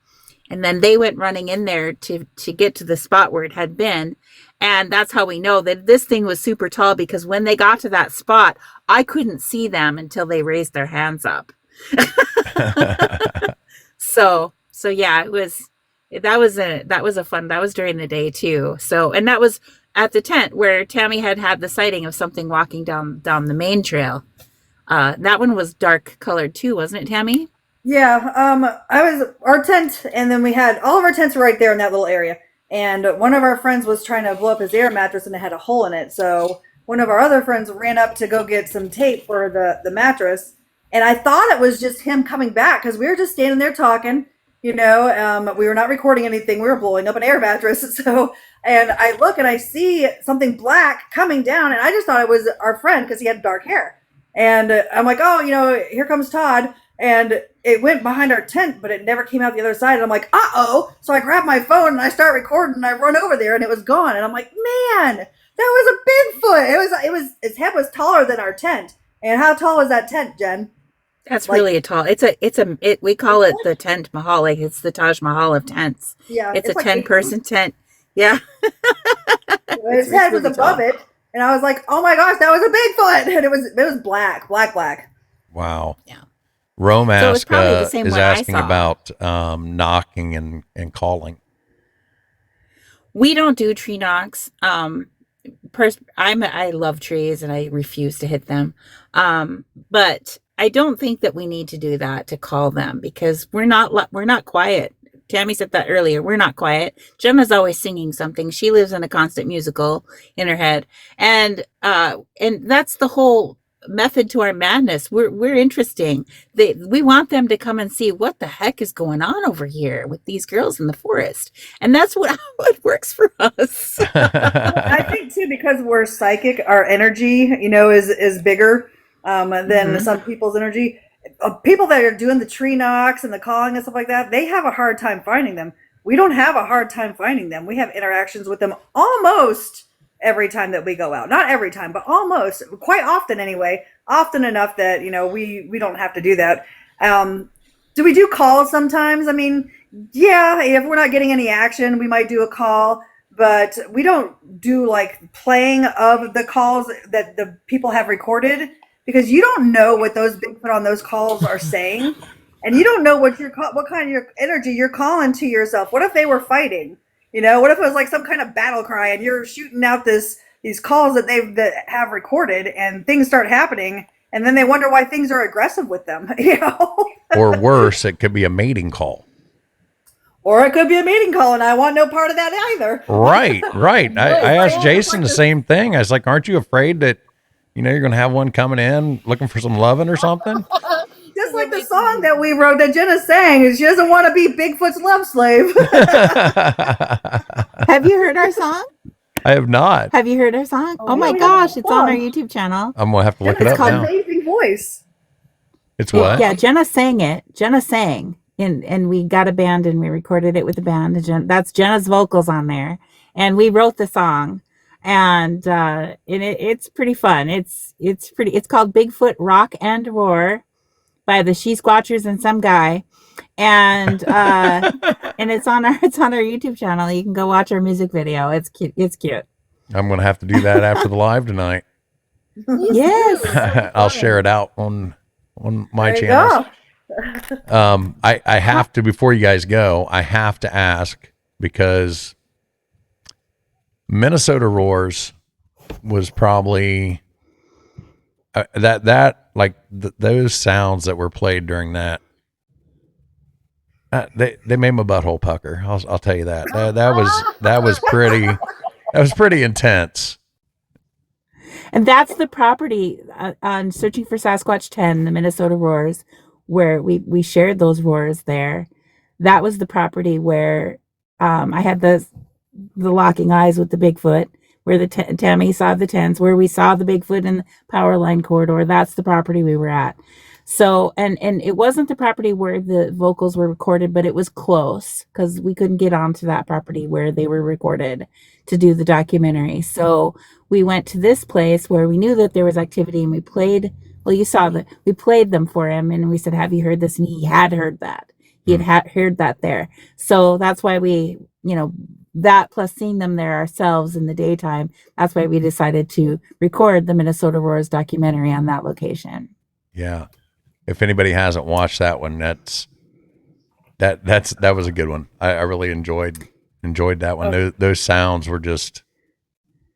And then they went running in there to get to the spot where it had been. And that's how we know that this thing was super tall, because when they got to that spot, I couldn't see them until they raised their hands up. So yeah, that was a fun, that was during the day too. So, and that was at the tent where Tammy had the sighting of something walking down the main trail. That one was dark colored too, wasn't it, Tammy? Yeah, our tent, and then we had all of our tents right there in that little area. And one of our friends was trying to blow up his air mattress, and it had a hole in it. So one of our other friends ran up to go get some tape for the mattress. And I thought it was just him coming back, because we were just standing there talking. We were not recording anything. We were blowing up an air mattress. So, and I look and I see something black coming down, and I just thought it was our friend because he had dark hair. And I'm like, oh, here comes Todd. And it went behind our tent, but it never came out the other side. And I'm like, uh-oh. So I grab my phone and I start recording, and I run over there, and it was gone. And I'm like, man, that was a Bigfoot. Its head was taller than our tent. And how tall was that tent, Jen? That's really a tall. We call it the tent mahal. Like, it's the Taj Mahal of tents. Yeah. It's a 10-person tent. Yeah. His head was above it. And I was like, oh my gosh, that was a Bigfoot. And it was black. Wow. Yeah. Rome So is asking about knocking and calling. We don't do tree knocks. I love trees and I refuse to hit them. But I don't think that we need to do that to call them, because we're not quiet. Tammy said that earlier. We're not quiet. Gemma's always singing something. She lives in a constant musical in her head. And that's the whole method to our madness. We're interesting. We want them to come and see what the heck is going on over here with these girls in the forest. And that's what works for us. I think too, because we're psychic, our energy, is bigger than some people's energy. People that are doing the tree knocks and the calling and stuff like that, they have a hard time finding them. We don't have a hard time finding them. We have interactions with them almost every time that we go out. Not every time, but almost. Quite often anyway. Often enough that, we don't have to do that. Do we do calls sometimes? I mean, yeah, if we're not getting any action, we might do a call. But we don't do like playing of the calls that the people have recorded, because you don't know what those Bigfoot on those calls are saying. And you don't know what kind of your energy you're calling to yourself. What if they were fighting? What if it was like some kind of battle cry and you're shooting out these calls that have recorded, and things start happening, and then they wonder why things are aggressive with them, Or worse, it could be a mating call. Or it could be a mating call, and I want no part of that either. Right. I asked Jason the same thing. I was like, aren't you afraid that, you're going to have one coming in looking for some loving or something? Just like the song that we wrote that Jenna sang, is she doesn't want to be Bigfoot's love slave. Have you heard our song? I have not. Have you heard our song? Oh my gosh, it's on our YouTube channel. I'm going to have to look it up called now. Amazing Voice. It's what? Yeah, Jenna sang it. Jenna sang. And we got a band and we recorded it with the band. That's Jenna's vocals on there. And we wrote the song. And it's pretty fun. It's called Bigfoot Rock and Roar by the She Squatchers and some guy. And and it's on our YouTube channel. You can go watch our music video. It's cute. I'm going to have to do that after the live tonight. Yes. I'll share it out on my channel. I have to, before you guys go, I have to ask, because Minnesota Roars was probably those sounds that were played during that. They made my butthole pucker. I'll tell you that. That was pretty intense. And that's the property on Searching for Sasquatch 10, the Minnesota Roars, where we shared those roars there. That was the property where I had the locking eyes with the Bigfoot, where the Tammy saw the tents, where we saw the Bigfoot in the power line corridor. That's the property we were at. So, and it wasn't the property where the vocals were recorded, but it was close, because we couldn't get onto that property where they were recorded to do the documentary. So we went to this place where we knew that there was activity, and we played. Well, you saw that we played them for him, and we said, "Have you heard this?" And he had heard that. He had heard that there. So that's why we, that plus seeing them there ourselves in the daytime, that's why we decided to record the Minnesota Roars documentary on that location. Yeah. If anybody hasn't watched that one, that was a good one. I really enjoyed that one. Those sounds were just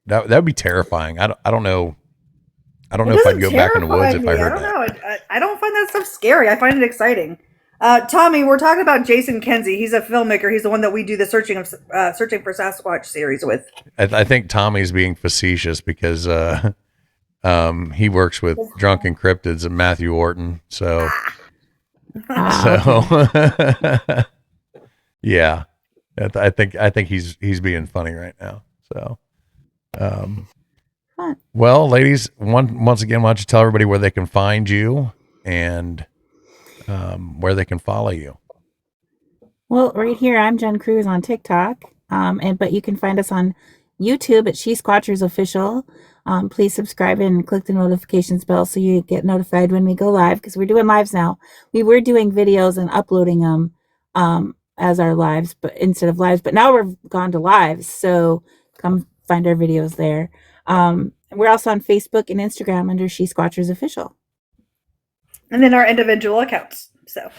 that would be terrifying. I don't know. I don't know if I'd go back in the woods if I heard that. I don't know. I don't find that stuff scary. I find it exciting. Tommy, we're talking about Jason Kenzie. He's a filmmaker. He's the one that we do the Searching for Sasquatch series with. I think Tommy's being facetious because he works with Drunken Cryptids and Matthew Orton. So, yeah, I think he's being funny right now. So, well, ladies, once again, why don't you tell everybody where they can find you and where they can follow you? Well, right here, I'm Jen Cruz on TikTok, but you can find us on YouTube at She Squatchers Official. Please subscribe and click the notifications bell so you get notified when we go live, because we're doing lives now. We were doing videos and uploading them as our lives, but instead of lives, but now we're gone to lives. So come find our videos there. We're also on Facebook and Instagram under She Squatchers Official. And then our individual accounts. So,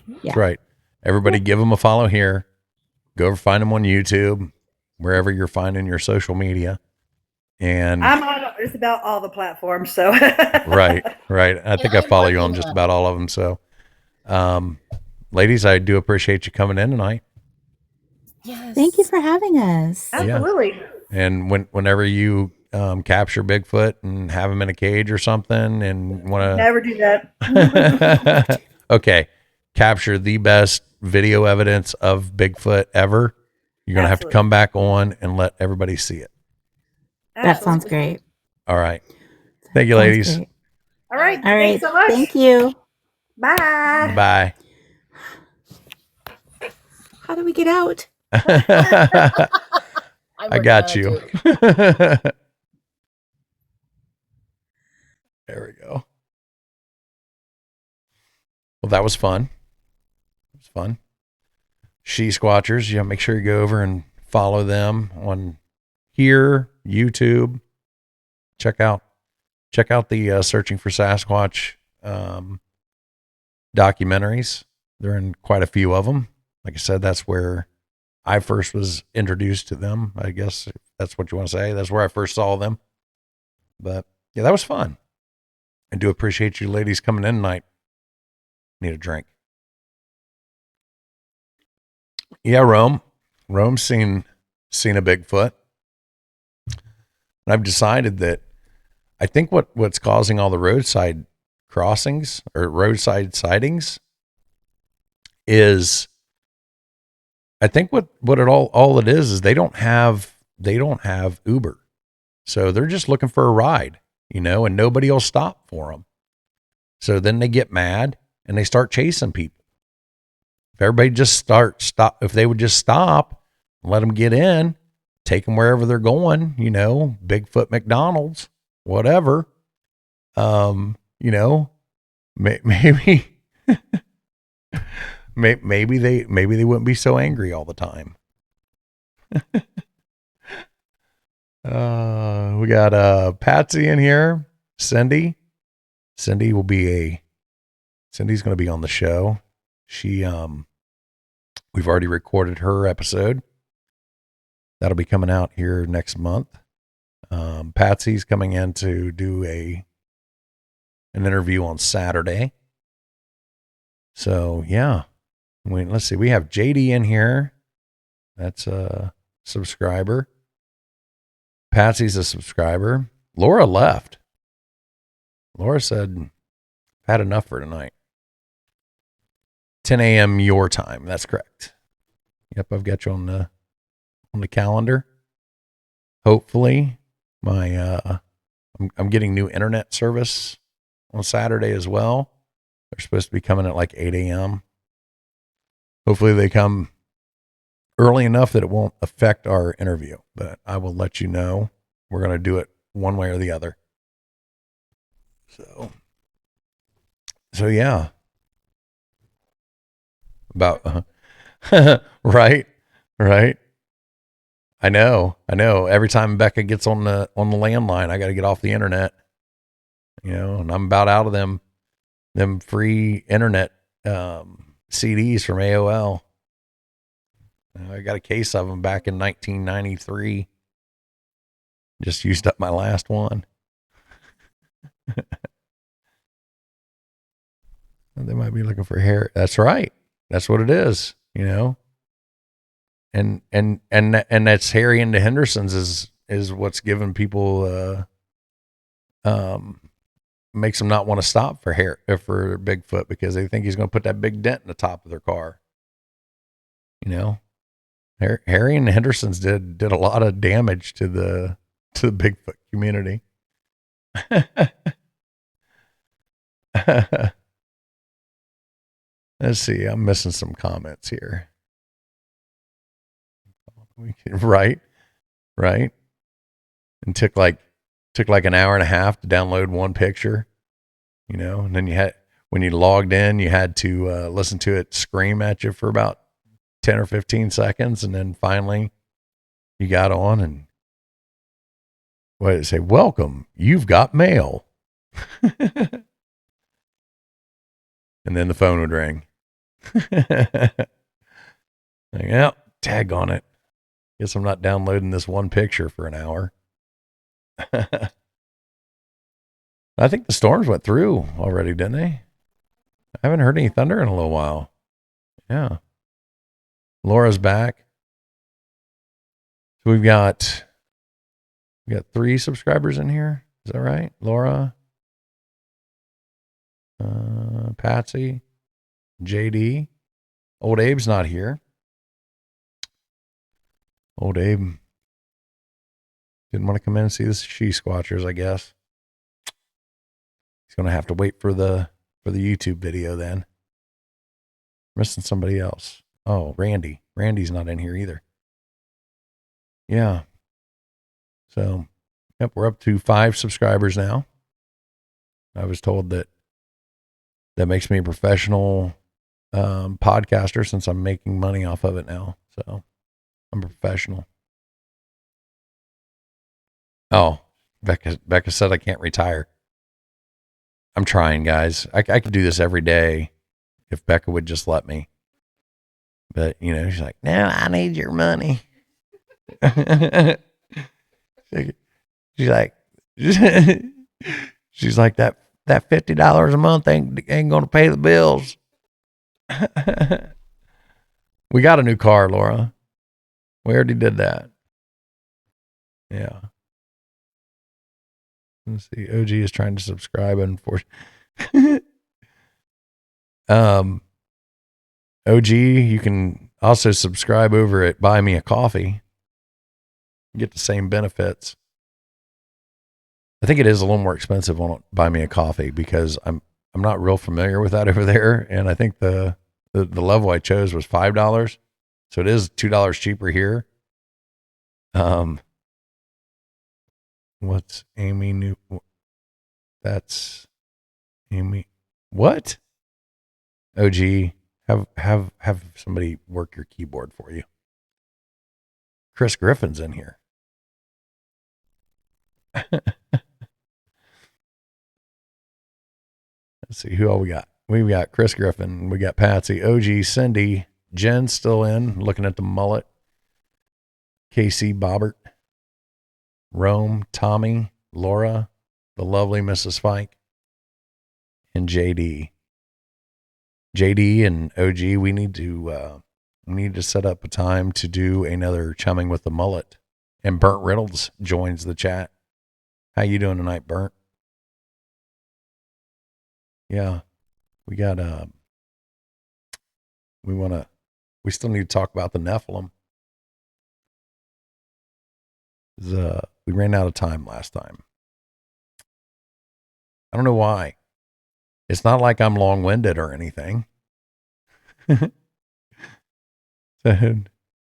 yeah. That's right. Everybody give them a follow here. Go over, find them on YouTube, wherever you're finding your social media. And I'm on just about all the platforms. So, right. I think I follow you on just about all of them. So, ladies, I do appreciate you coming in tonight. Yes. Thank you for having us. Absolutely. Yeah. And whenever you capture Bigfoot and have him in a cage or something and want to never do that. Okay. Capture the best video evidence of Bigfoot ever. You're going to have to come back on and let everybody see it. That sounds great. All right. Thank you, ladies. Great. All right. All right. Thanks so much. Thank you. Bye. Bye. How do we get out? I got you. There we go. Well, that was fun. It was fun. She Squatchers. Yeah, make sure you go over and follow them on here, YouTube. Check out the Searching for Sasquatch documentaries. They're in quite a few of them. Like I said, that's where I first was introduced to them. I guess if that's what you want to say. That's where I first saw them. But yeah, that was fun. I do appreciate you ladies coming in tonight. Need a drink. Yeah, Rome's seen a Bigfoot. And I've decided that I think what's causing all the roadside crossings or roadside sightings is, I think what it all it is they don't have Uber. So they're just looking for a ride, and nobody will stop for them. So then they get mad and they start chasing people. If everybody just if they would just stop and let them get in, take them wherever they're going, Bigfoot, McDonald's, whatever, maybe maybe they wouldn't be so angry all the time. We got Patsy in here. Cindy's going to be on the show. We've already recorded her episode. That'll be coming out here next month. Patsy's coming in to do an interview on Saturday. So yeah. Let's see. We have JD in here. That's a subscriber. Patsy's a subscriber. Laura left. Laura said, "I've had enough for tonight." 10 a.m. your time. That's correct. Yep, I've got you on the calendar. Hopefully, I'm getting new internet service on Saturday as well. They're supposed to be coming at like 8 a.m. Hopefully they come early enough that it won't affect our interview, but I will let you know. We're going to do it one way or the other. So yeah. About, right. I know. Every time Becca gets on the landline, I got to get off the internet. And I'm about out of them free internet CDs from AOL. I got a case of them back in 1993. Just used up my last one. They might be looking for hair. That's right. That's what it is, And that's Harry and the Hendersons is what's giving people makes them not want to stop for Bigfoot, because they think he's going to put that big dent in the top of their car. Harry and the Hendersons did a lot of damage to the Bigfoot community. Let's see. I'm missing some comments here. Right. And took like an hour and a half to download one picture, and then when you logged in, you had to listen to it scream at you for about 10 or 15 seconds. And then finally you got on, and what did it say? Welcome, you've got mail. And then the phone would ring. Yeah, tag on it. Guess I'm not downloading this one picture for an hour. I think the storms went through already, didn't they? I haven't heard any thunder in a little while. Yeah. Laura's back. So we've got 3 subscribers in here. Is that right? Laura, Patsy, JD. Old Abe's not here. Old Abe didn't want to come in and see the She Squatchers, I guess. He's going to have to wait for the YouTube video then. Missing somebody else. Oh, Randy. Randy's not in here either. Yeah. So, yep, we're up to 5 subscribers now. I was told that makes me a professional podcaster, since I'm making money off of it now. So, I'm a professional. Oh, Becca said I can't retire. I'm trying, guys. I could do this every day if Becca would just let me. But, she's like, no, I need your money. She's like, that $50 a month ain't going to pay the bills. We got a new car, Laura. We already did that. Yeah. Let's see. OG is trying to subscribe, unfortunately. OG, you can also subscribe over at Buy Me a Coffee. You get the same benefits. I think it is a little more expensive on Buy Me a Coffee, because I'm not real familiar with that over there, and I think the level I chose was $5, so it is $2 cheaper here. What's Amy New? That's Amy. What? OG, have somebody work your keyboard for you. Chris Griffin's in here. Let's see who all we got. We got Chris Griffin. We got Patsy, OG, Cindy, Jen's still in, looking at the mullet. KC Bobbert, Rome, Tommy, Laura, the lovely Mrs. Fike, and JD. JD and OG, we need to set up a time to do another Chumming with the Mullet. And Burnt Reynolds joins the chat. How you doing tonight, Burnt? Yeah, we got we still need to talk about the Nephilim. We ran out of time last time. I don't know why. It's not like I'm long-winded or anything. So,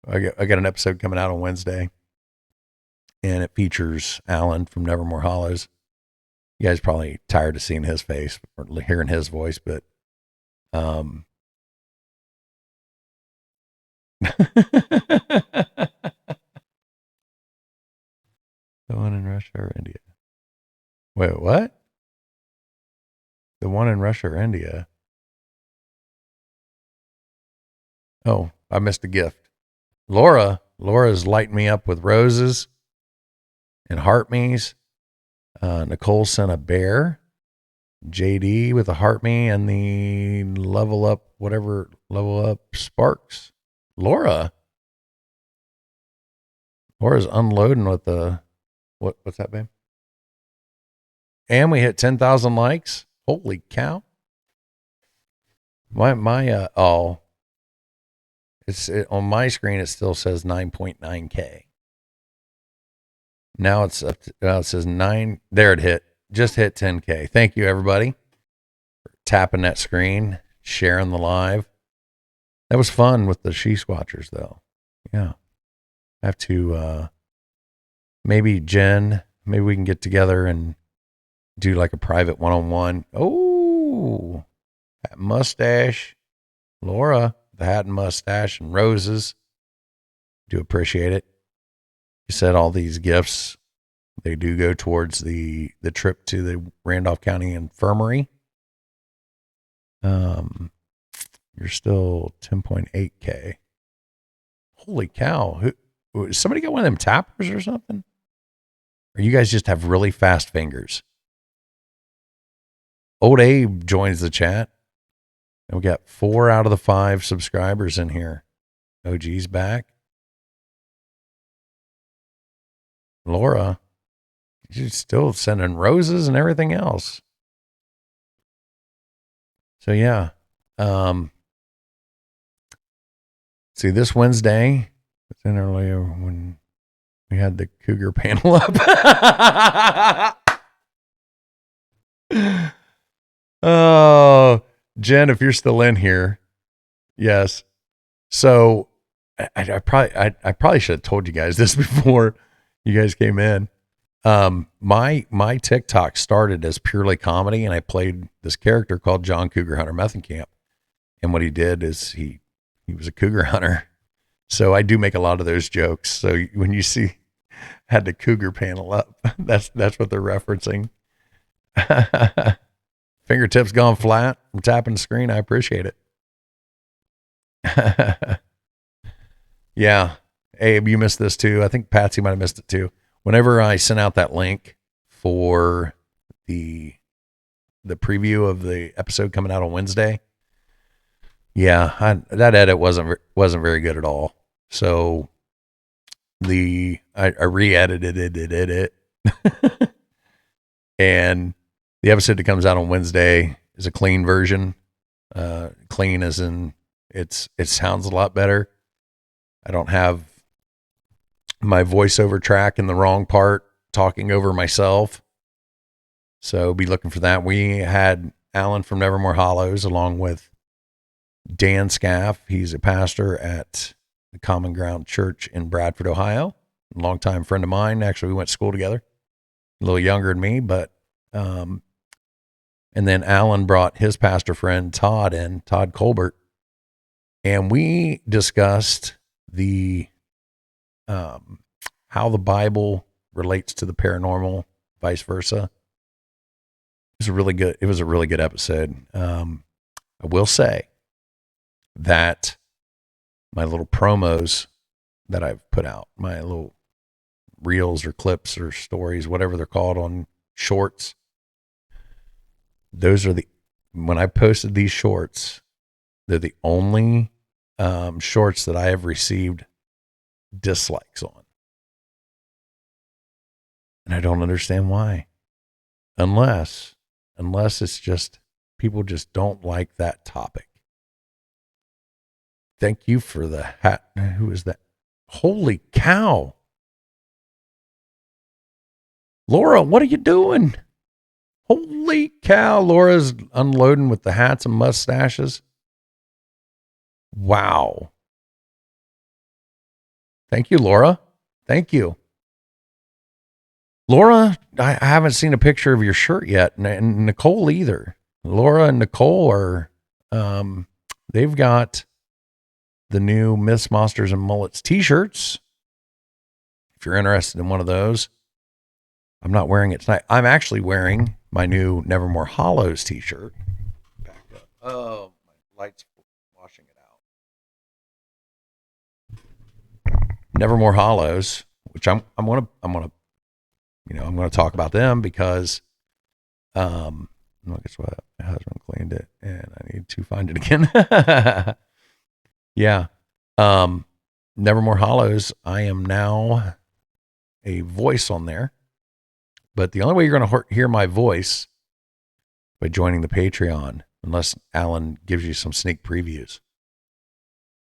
I got an episode coming out on Wednesday, and it features Alan from Nevermore Hollows. You guys probably tired of seeing his face or hearing his voice, but The one in Russia or India? Wait, what? The one in Russia or India? Oh, I missed a gift. Laura's lighting me up with roses and heart me's. Nicole sent a bear. JD with a heart me and the level up sparks. Laura's unloading with the what's that, babe? And we hit 10,000 likes. Holy cow. On my screen it still says 9.9K. Now it's up to, it says 9. There it hit. Just hit 10K. Thank you, everybody, for tapping that screen, sharing the live. That was fun with the She Squatchers, though. Yeah. I have to, maybe Jen, maybe we can get together and do like a private one-on-one. Oh, that mustache. Laura, the hat and mustache and roses. Do appreciate it. You said all these gifts, they do go towards the trip to the Randolph County Infirmary. You're still 10.8K. Holy cow. Somebody got one of them tappers or something? Or you guys just have really fast fingers? Old Abe joins the chat. And we got 4 out of the 5 subscribers in here. OG's back. Laura, she's still sending roses and everything else. So yeah. See, this Wednesday, it's in earlier when we had the cougar panel up. Oh, Jen, if you're still in here, yes. So I probably should have told you guys this before you guys came in. My TikTok started as purely comedy, and I played this character called John Cougar Hunter Methenkamp. And what he did is he was a cougar hunter. So I do make a lot of those jokes. So when you see had the cougar panel up, that's what they're referencing. Fingertips gone flat from tapping the screen. I appreciate it. Yeah. Abe, you missed this too. I think Patsy might have missed it too. Whenever I sent out that link for the preview of the episode coming out on Wednesday, yeah, that edit wasn't very good at all. So I re-edited it. And the episode that comes out on Wednesday is a clean version. Clean as in it sounds a lot better. I don't have my voiceover track in the wrong part talking over myself. So be looking for that. We had Alan from Nevermore Hollows along with Dan Scaff. He's a pastor at the Common Ground Church in Bradford, Ohio. A longtime friend of mine. Actually, we went to school together. A little younger than me, but and then Alan brought his pastor friend Todd Colbert, and we discussed the how the Bible relates to the paranormal, vice versa. It was a really good episode. I will say that my little promos that I've put out, my little reels or clips or stories, whatever they're called on shorts, when I posted these shorts, they're the only shorts that I have received dislikes on. And I don't understand why. Unless it's just people just don't like that topic. Thank you for the hat. Who is that? Holy cow. Laura, what are you doing? Holy cow. Laura's unloading with the hats and mustaches. Wow. Thank you, Laura. Thank you. Laura, I haven't seen a picture of your shirt yet, and Nicole either. Laura and Nicole are, they've got the new Myths, Monsters, and Mullets t-shirts. If you're interested in one of those, I'm not wearing it tonight. I'm actually wearing my new Nevermore Hollows t-shirt. Back up. Oh, my light's washing it out. Nevermore Hollows, which I'm gonna talk about them because I guess what, my husband cleaned it and I need to find it again. Yeah. Nevermore Hollows, I am now a voice on there. But the only way you're going to hear my voice by joining the Patreon, unless Alan gives you some sneak previews.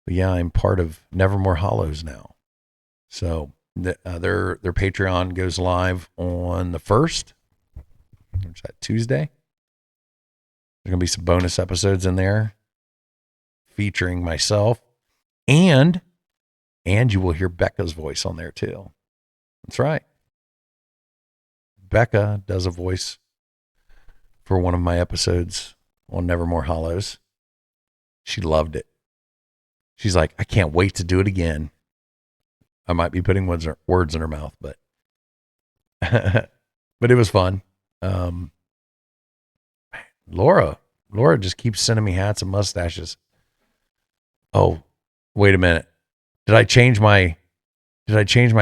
But yeah, I'm part of Nevermore Hollows now. So their Patreon goes live on the 1st, which is that Tuesday. There's going to be some bonus episodes in there featuring myself, and you will hear Becca's voice on there too. That's right. Becca does a voice for one of my episodes on Nevermore Hollows. She loved it. She's like, I can't wait to do it again. I might be putting words in her mouth, but but it was fun. Laura just keeps sending me hats and mustaches. Oh, wait a minute. Did I change my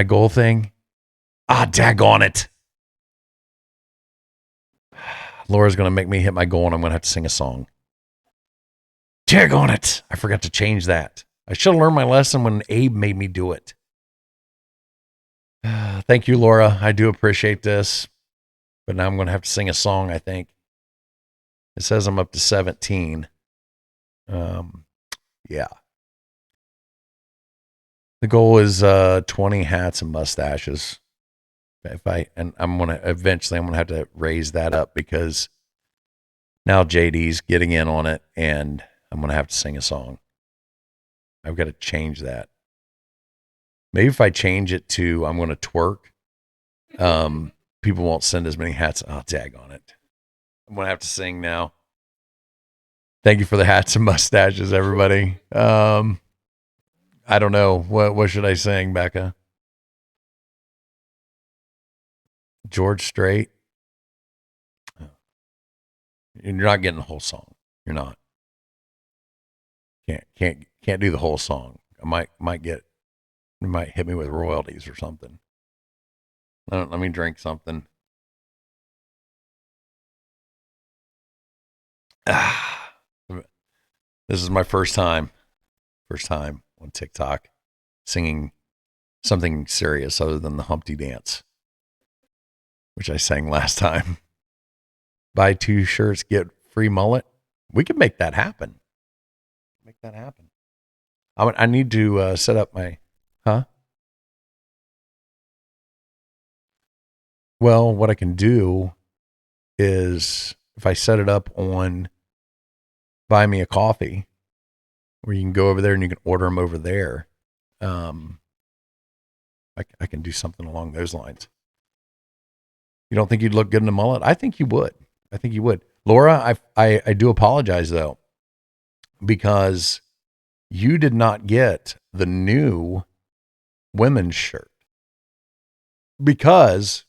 goal thing? Ah, daggone it. Laura's going to make me hit my goal and I'm going to have to sing a song. Daggone it. I forgot to change that. I should have learned my lesson when Abe made me do it. Thank you, Laura. I do appreciate this. But now I'm going to have to sing a song, I think. It says I'm up to 17. Yeah. The goal is 20 hats and mustaches. I'm going to have to raise that up because now JD's getting in on it and I'm going to have to sing a song. I've got to change that. Maybe if I change it to I'm going to twerk, people won't send as many hats. Oh, tag on it. I'm going to have to sing now. Thank you for the hats and mustaches, everybody. I don't know. What should I sing, Becca? George Strait. You're not getting the whole song. You're not. Can't do the whole song. I might hit me with royalties or something. Let me drink something. This is my first time on TikTok singing something serious other than the Humpty Dance, which I sang last time. Buy 2 shirts, get free mullet. We can make that happen. I need to set up my, Well, what I can do is if I set it up on Buy Me a Coffee, where you can go over there and you can order them over there. I can do something along those lines. You don't think you'd look good in a mullet? I think you would. Laura, I do apologize though, because you did not get the new women's shirt because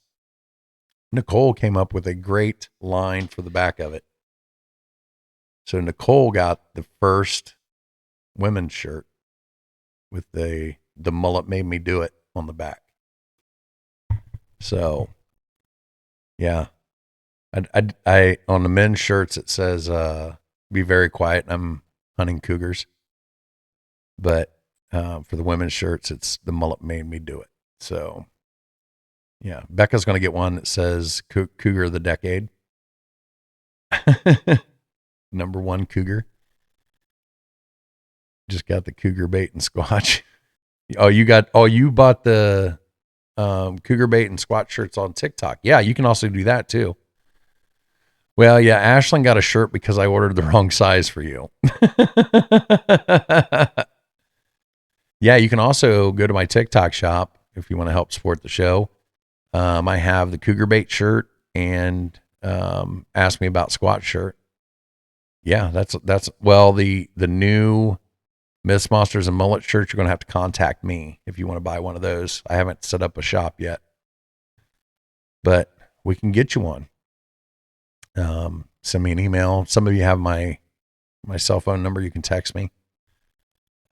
Nicole came up with a great line for the back of it. So Nicole got the first women's shirt with the mullet made me do it on the back. So yeah, I on the men's shirts it says be very quiet. I'm hunting cougars, but for the women's shirts it's the mullet made me do it. So yeah, Becca's going to get one that says Cougar of the Decade. Number 1 cougar. Just got the cougar bait and squatch. You bought the cougar bait and squatch shirts on TikTok. Yeah, you can also do that too. Well, yeah, Ashlyn got a shirt because I ordered the wrong size for you. Yeah, you can also go to my TikTok shop if you want to help support the show. I have the cougar bait shirt and ask me about squat shirt. Yeah, that's the new Myths, Monsters, and Mullet shirts. You're going to have to contact me if you want to buy one of those. I haven't set up a shop yet, but we can get you one. Send me an email. Some of you have my cell phone number. You can text me.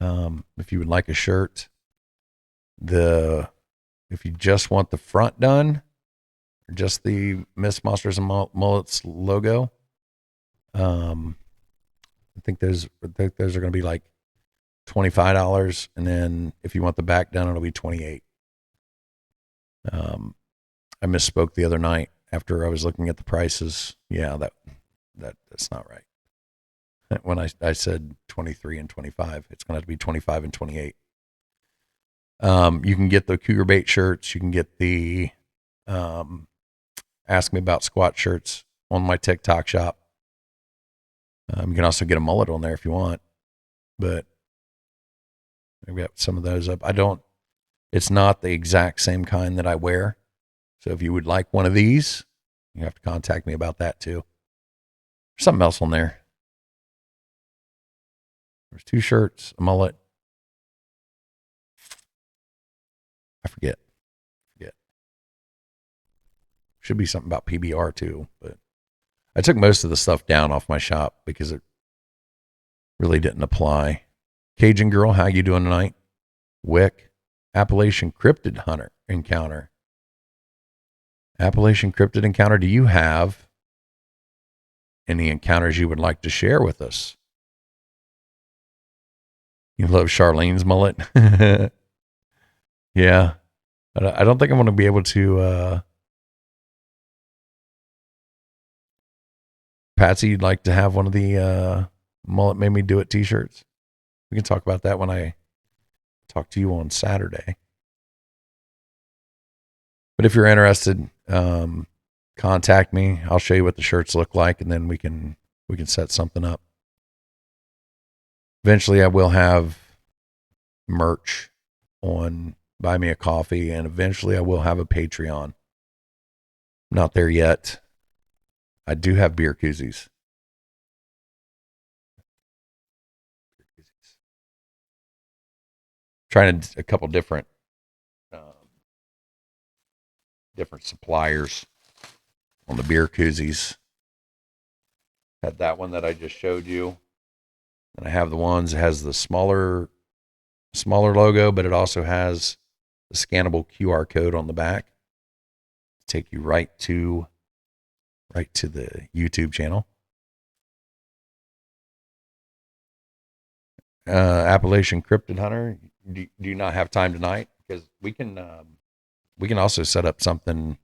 If you would like a shirt, if you just want the front done, or just the Myths, Monsters, and Mullets logo, I think those are going to be like $25, and then if you want the back done, it'll be $28. I misspoke the other night after I was looking at the prices. Yeah, that's not right. When I said 23 and 25, it's going to have to be 25 and 28. You can get the Cougar Bait shirts. You can get the Ask Me About Squat shirts on my TikTok shop. You can also get a mullet on there if you want, but I've got some of those up. It's not the exact same kind that I wear. So if you would like one of these, you have to contact me about that too. There's something else on there. There's 2 shirts, a mullet. I forget. Should be something about PBR too, but I took most of the stuff down off my shop because it really didn't apply. Cajun Girl, how you doing tonight? Wick, Appalachian Cryptid Hunter Encounter. Appalachian Cryptid Encounter, do you have any encounters you would like to share with us? You love Charlene's mullet? Yeah. I don't think I'm going to be able to... Patsy, you'd like to have one of the Mullet Made Me Do It t-shirts? We can talk about that when I talk to you on Saturday. But if you're interested, contact me. I'll show you what the shirts look like, and then we can set something up. Eventually, I will have merch on Buy Me a Coffee, and eventually I will have a Patreon. Not there yet. I do have beer koozies. Trying a couple different suppliers on the beer koozies. Had that one that I just showed you, and I have the ones that has the smaller logo, but it also has the scannable QR code on the back to take you right to the YouTube channel. Appalachian Cryptid Hunter, do you not have time tonight? Because we can also set up something.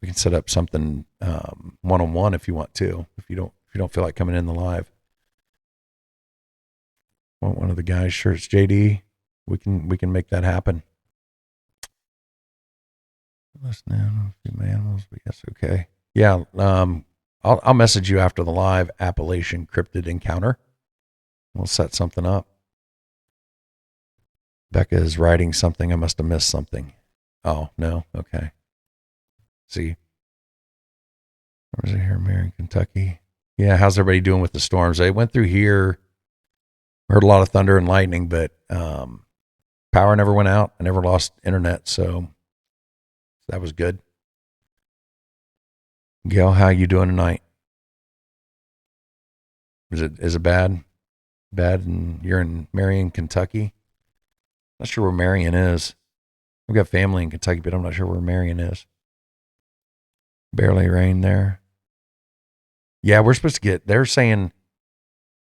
We can set up something one-on-one if you want to. If you don't feel like coming in the live. Want one of the guys' shirts, JD? We can make that happen. Listen to a few animals, but yes, okay. Yeah, I'll message you after the live Appalachian Cryptid Encounter. We'll set something up. Becca is writing something. I must have missed something. Oh, no? Okay. See? Where's it here? Marion, Kentucky. Yeah, how's everybody doing with the storms? They went through here. Heard a lot of thunder and lightning, but power never went out. I never lost internet, so that was good. Gail, how you doing tonight? Is it bad? Bad, and you're in Marion, Kentucky? Not sure where Marion is. I've got family in Kentucky, but I'm not sure where Marion is. Barely rain there. Yeah, we're supposed to get, they're saying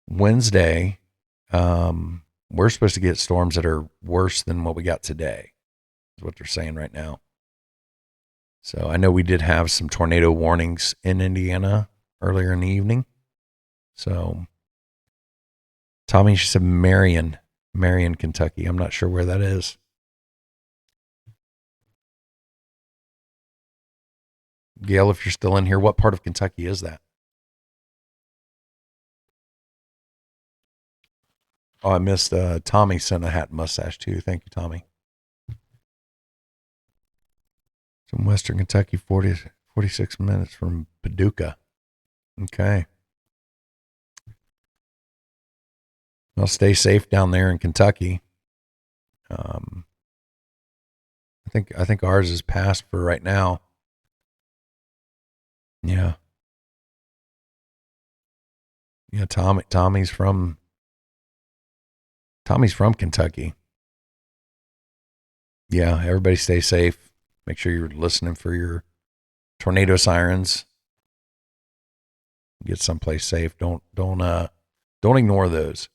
Wednesday, we're supposed to get storms that are worse than what we got today, is what they're saying right now. So I know we did have some tornado warnings in Indiana earlier in the evening. So Tommy, she said Marion, Kentucky. I'm not sure where that is. Gail, if you're still in here, what part of Kentucky is that? Oh, I missed Tommy sent a hat and mustache too. Thank you, Tommy. From Western Kentucky, 46 minutes from Paducah. Okay. Well, stay safe down there in Kentucky. I think ours is passed for right now. Yeah. Yeah, Tommy's from Kentucky. Yeah, everybody stay safe. Make sure you're listening for your tornado sirens. Get someplace safe. Don't ignore those.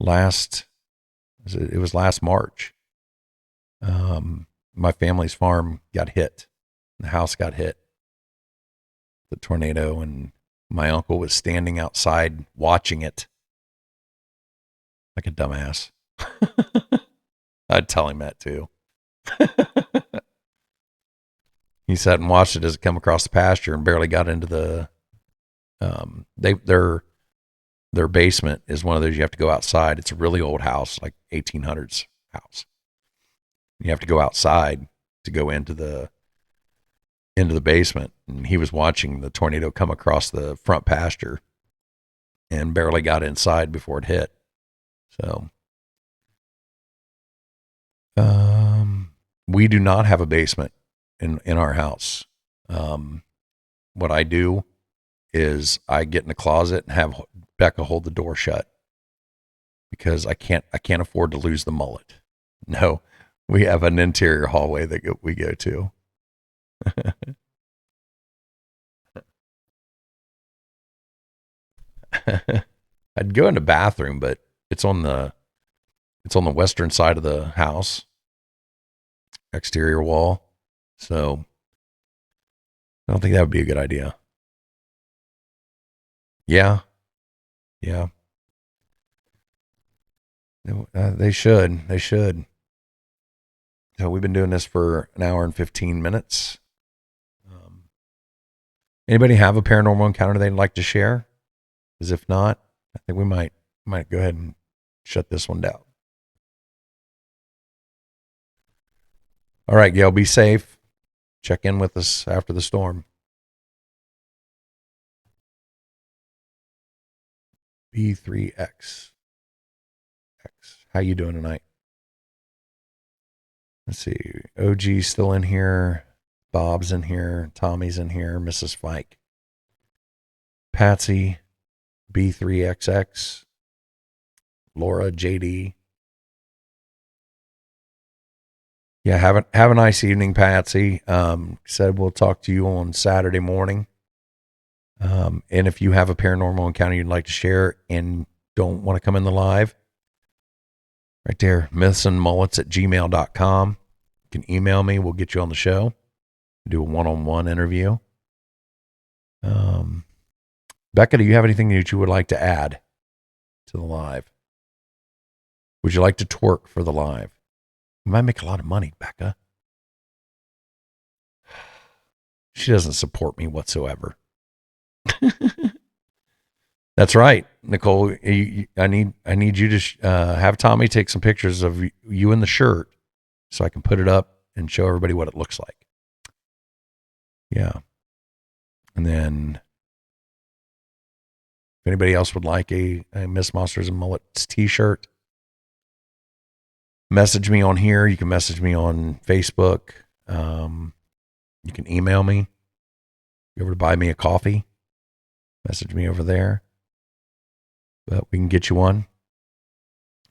It was last March. My family's farm got hit. The house got hit. The tornado, and my uncle was standing outside watching it like a dumbass. I'd tell him that too. He sat and watched it as it come across the pasture and barely got into the their basement is one of those you have to go outside. It's a really old house, like 1800s house. You have to go outside to go into the basement. And he was watching the tornado come across the front pasture and barely got inside before it hit. So we do not have a basement in our house. What I do is I get in the closet and have Becca hold the door shut because I can't afford to lose the mullet. No, we have an interior hallway that we go to. I'd go in the bathroom, but it's on the western side of the house, exterior wall. So I don't think that would be a good idea. Yeah. They should. So we've been doing this for an hour and 15 minutes. Anybody have a paranormal encounter they'd like to share? Because if not, I think we might go ahead and shut this one down. All right, Gail, be safe. Check in with us after the storm. B3X. How you doing tonight? Let's see. OG's still in here. Bob's in here. Tommy's in here. Mrs. Fike. Patsy. B3XX. Laura. JD. Yeah, have a nice evening, Patsy. Said we'll talk to you on Saturday morning. And if you have a paranormal encounter you'd like to share and don't want to come in the live, right there, mythsandmullets@gmail.com. You can email me. We'll get you on the show. Do a one-on-one interview. Becca, do you have anything that you would like to add to the live? Would you like to twerk for the live? You might make a lot of money, Becca. She doesn't support me whatsoever. That's right, Nicole. I need you to have Tommy take some pictures of you in the shirt so I can put it up and show everybody what it looks like. Yeah. And then if anybody else would like a Miss Monsters and Mullets t-shirt, message me on here. You can message me on Facebook. You can email me. Go over to Buy Me a Coffee. Message me over there. But we can get you one.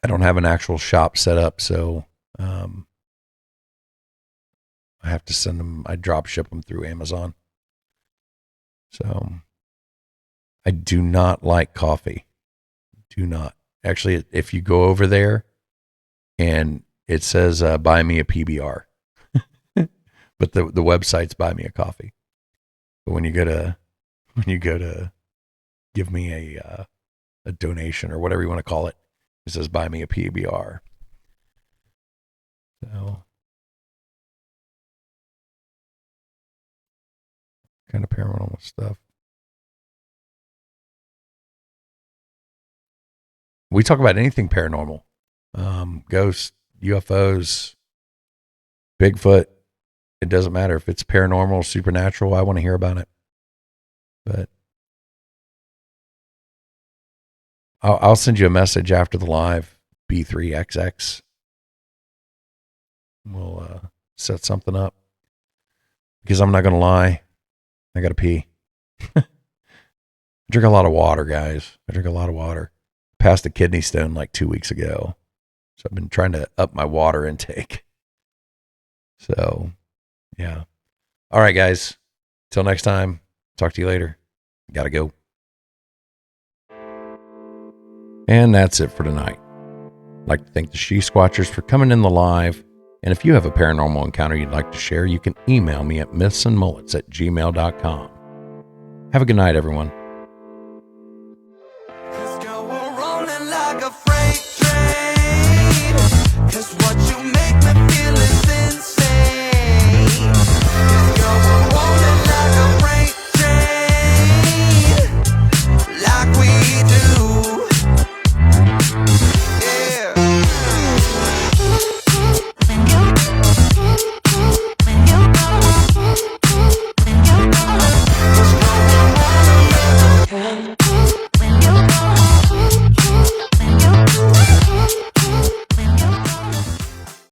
I don't have an actual shop set up, so I have to send them. I drop ship them through Amazon. So I do not like coffee. Do not. Actually, if you go over there and it says buy me a PBR, but the website's Buy Me a Coffee. But when you go to give me a donation or whatever you want to call it, it says Buy Me a PBR. So kind of paranormal stuff. We talk about anything paranormal. Ghosts, UFOs, Bigfoot. It doesn't matter if it's paranormal, supernatural. I want to hear about it. But I'll send you a message after the live, B3XX. We'll set something up. Because I'm not going to lie, I got to pee. I drink a lot of water, guys. I drink a lot of water. Passed a kidney stone like 2 weeks ago. So I've been trying to up my water intake. So, yeah. All right, guys. Till next time. Talk to you later. Gotta go. And that's it for tonight. I'd like to thank the She Squatchers for coming in the live. And if you have a paranormal encounter you'd like to share, you can email me at mythsandmullets@gmail.com. Have a good night, everyone.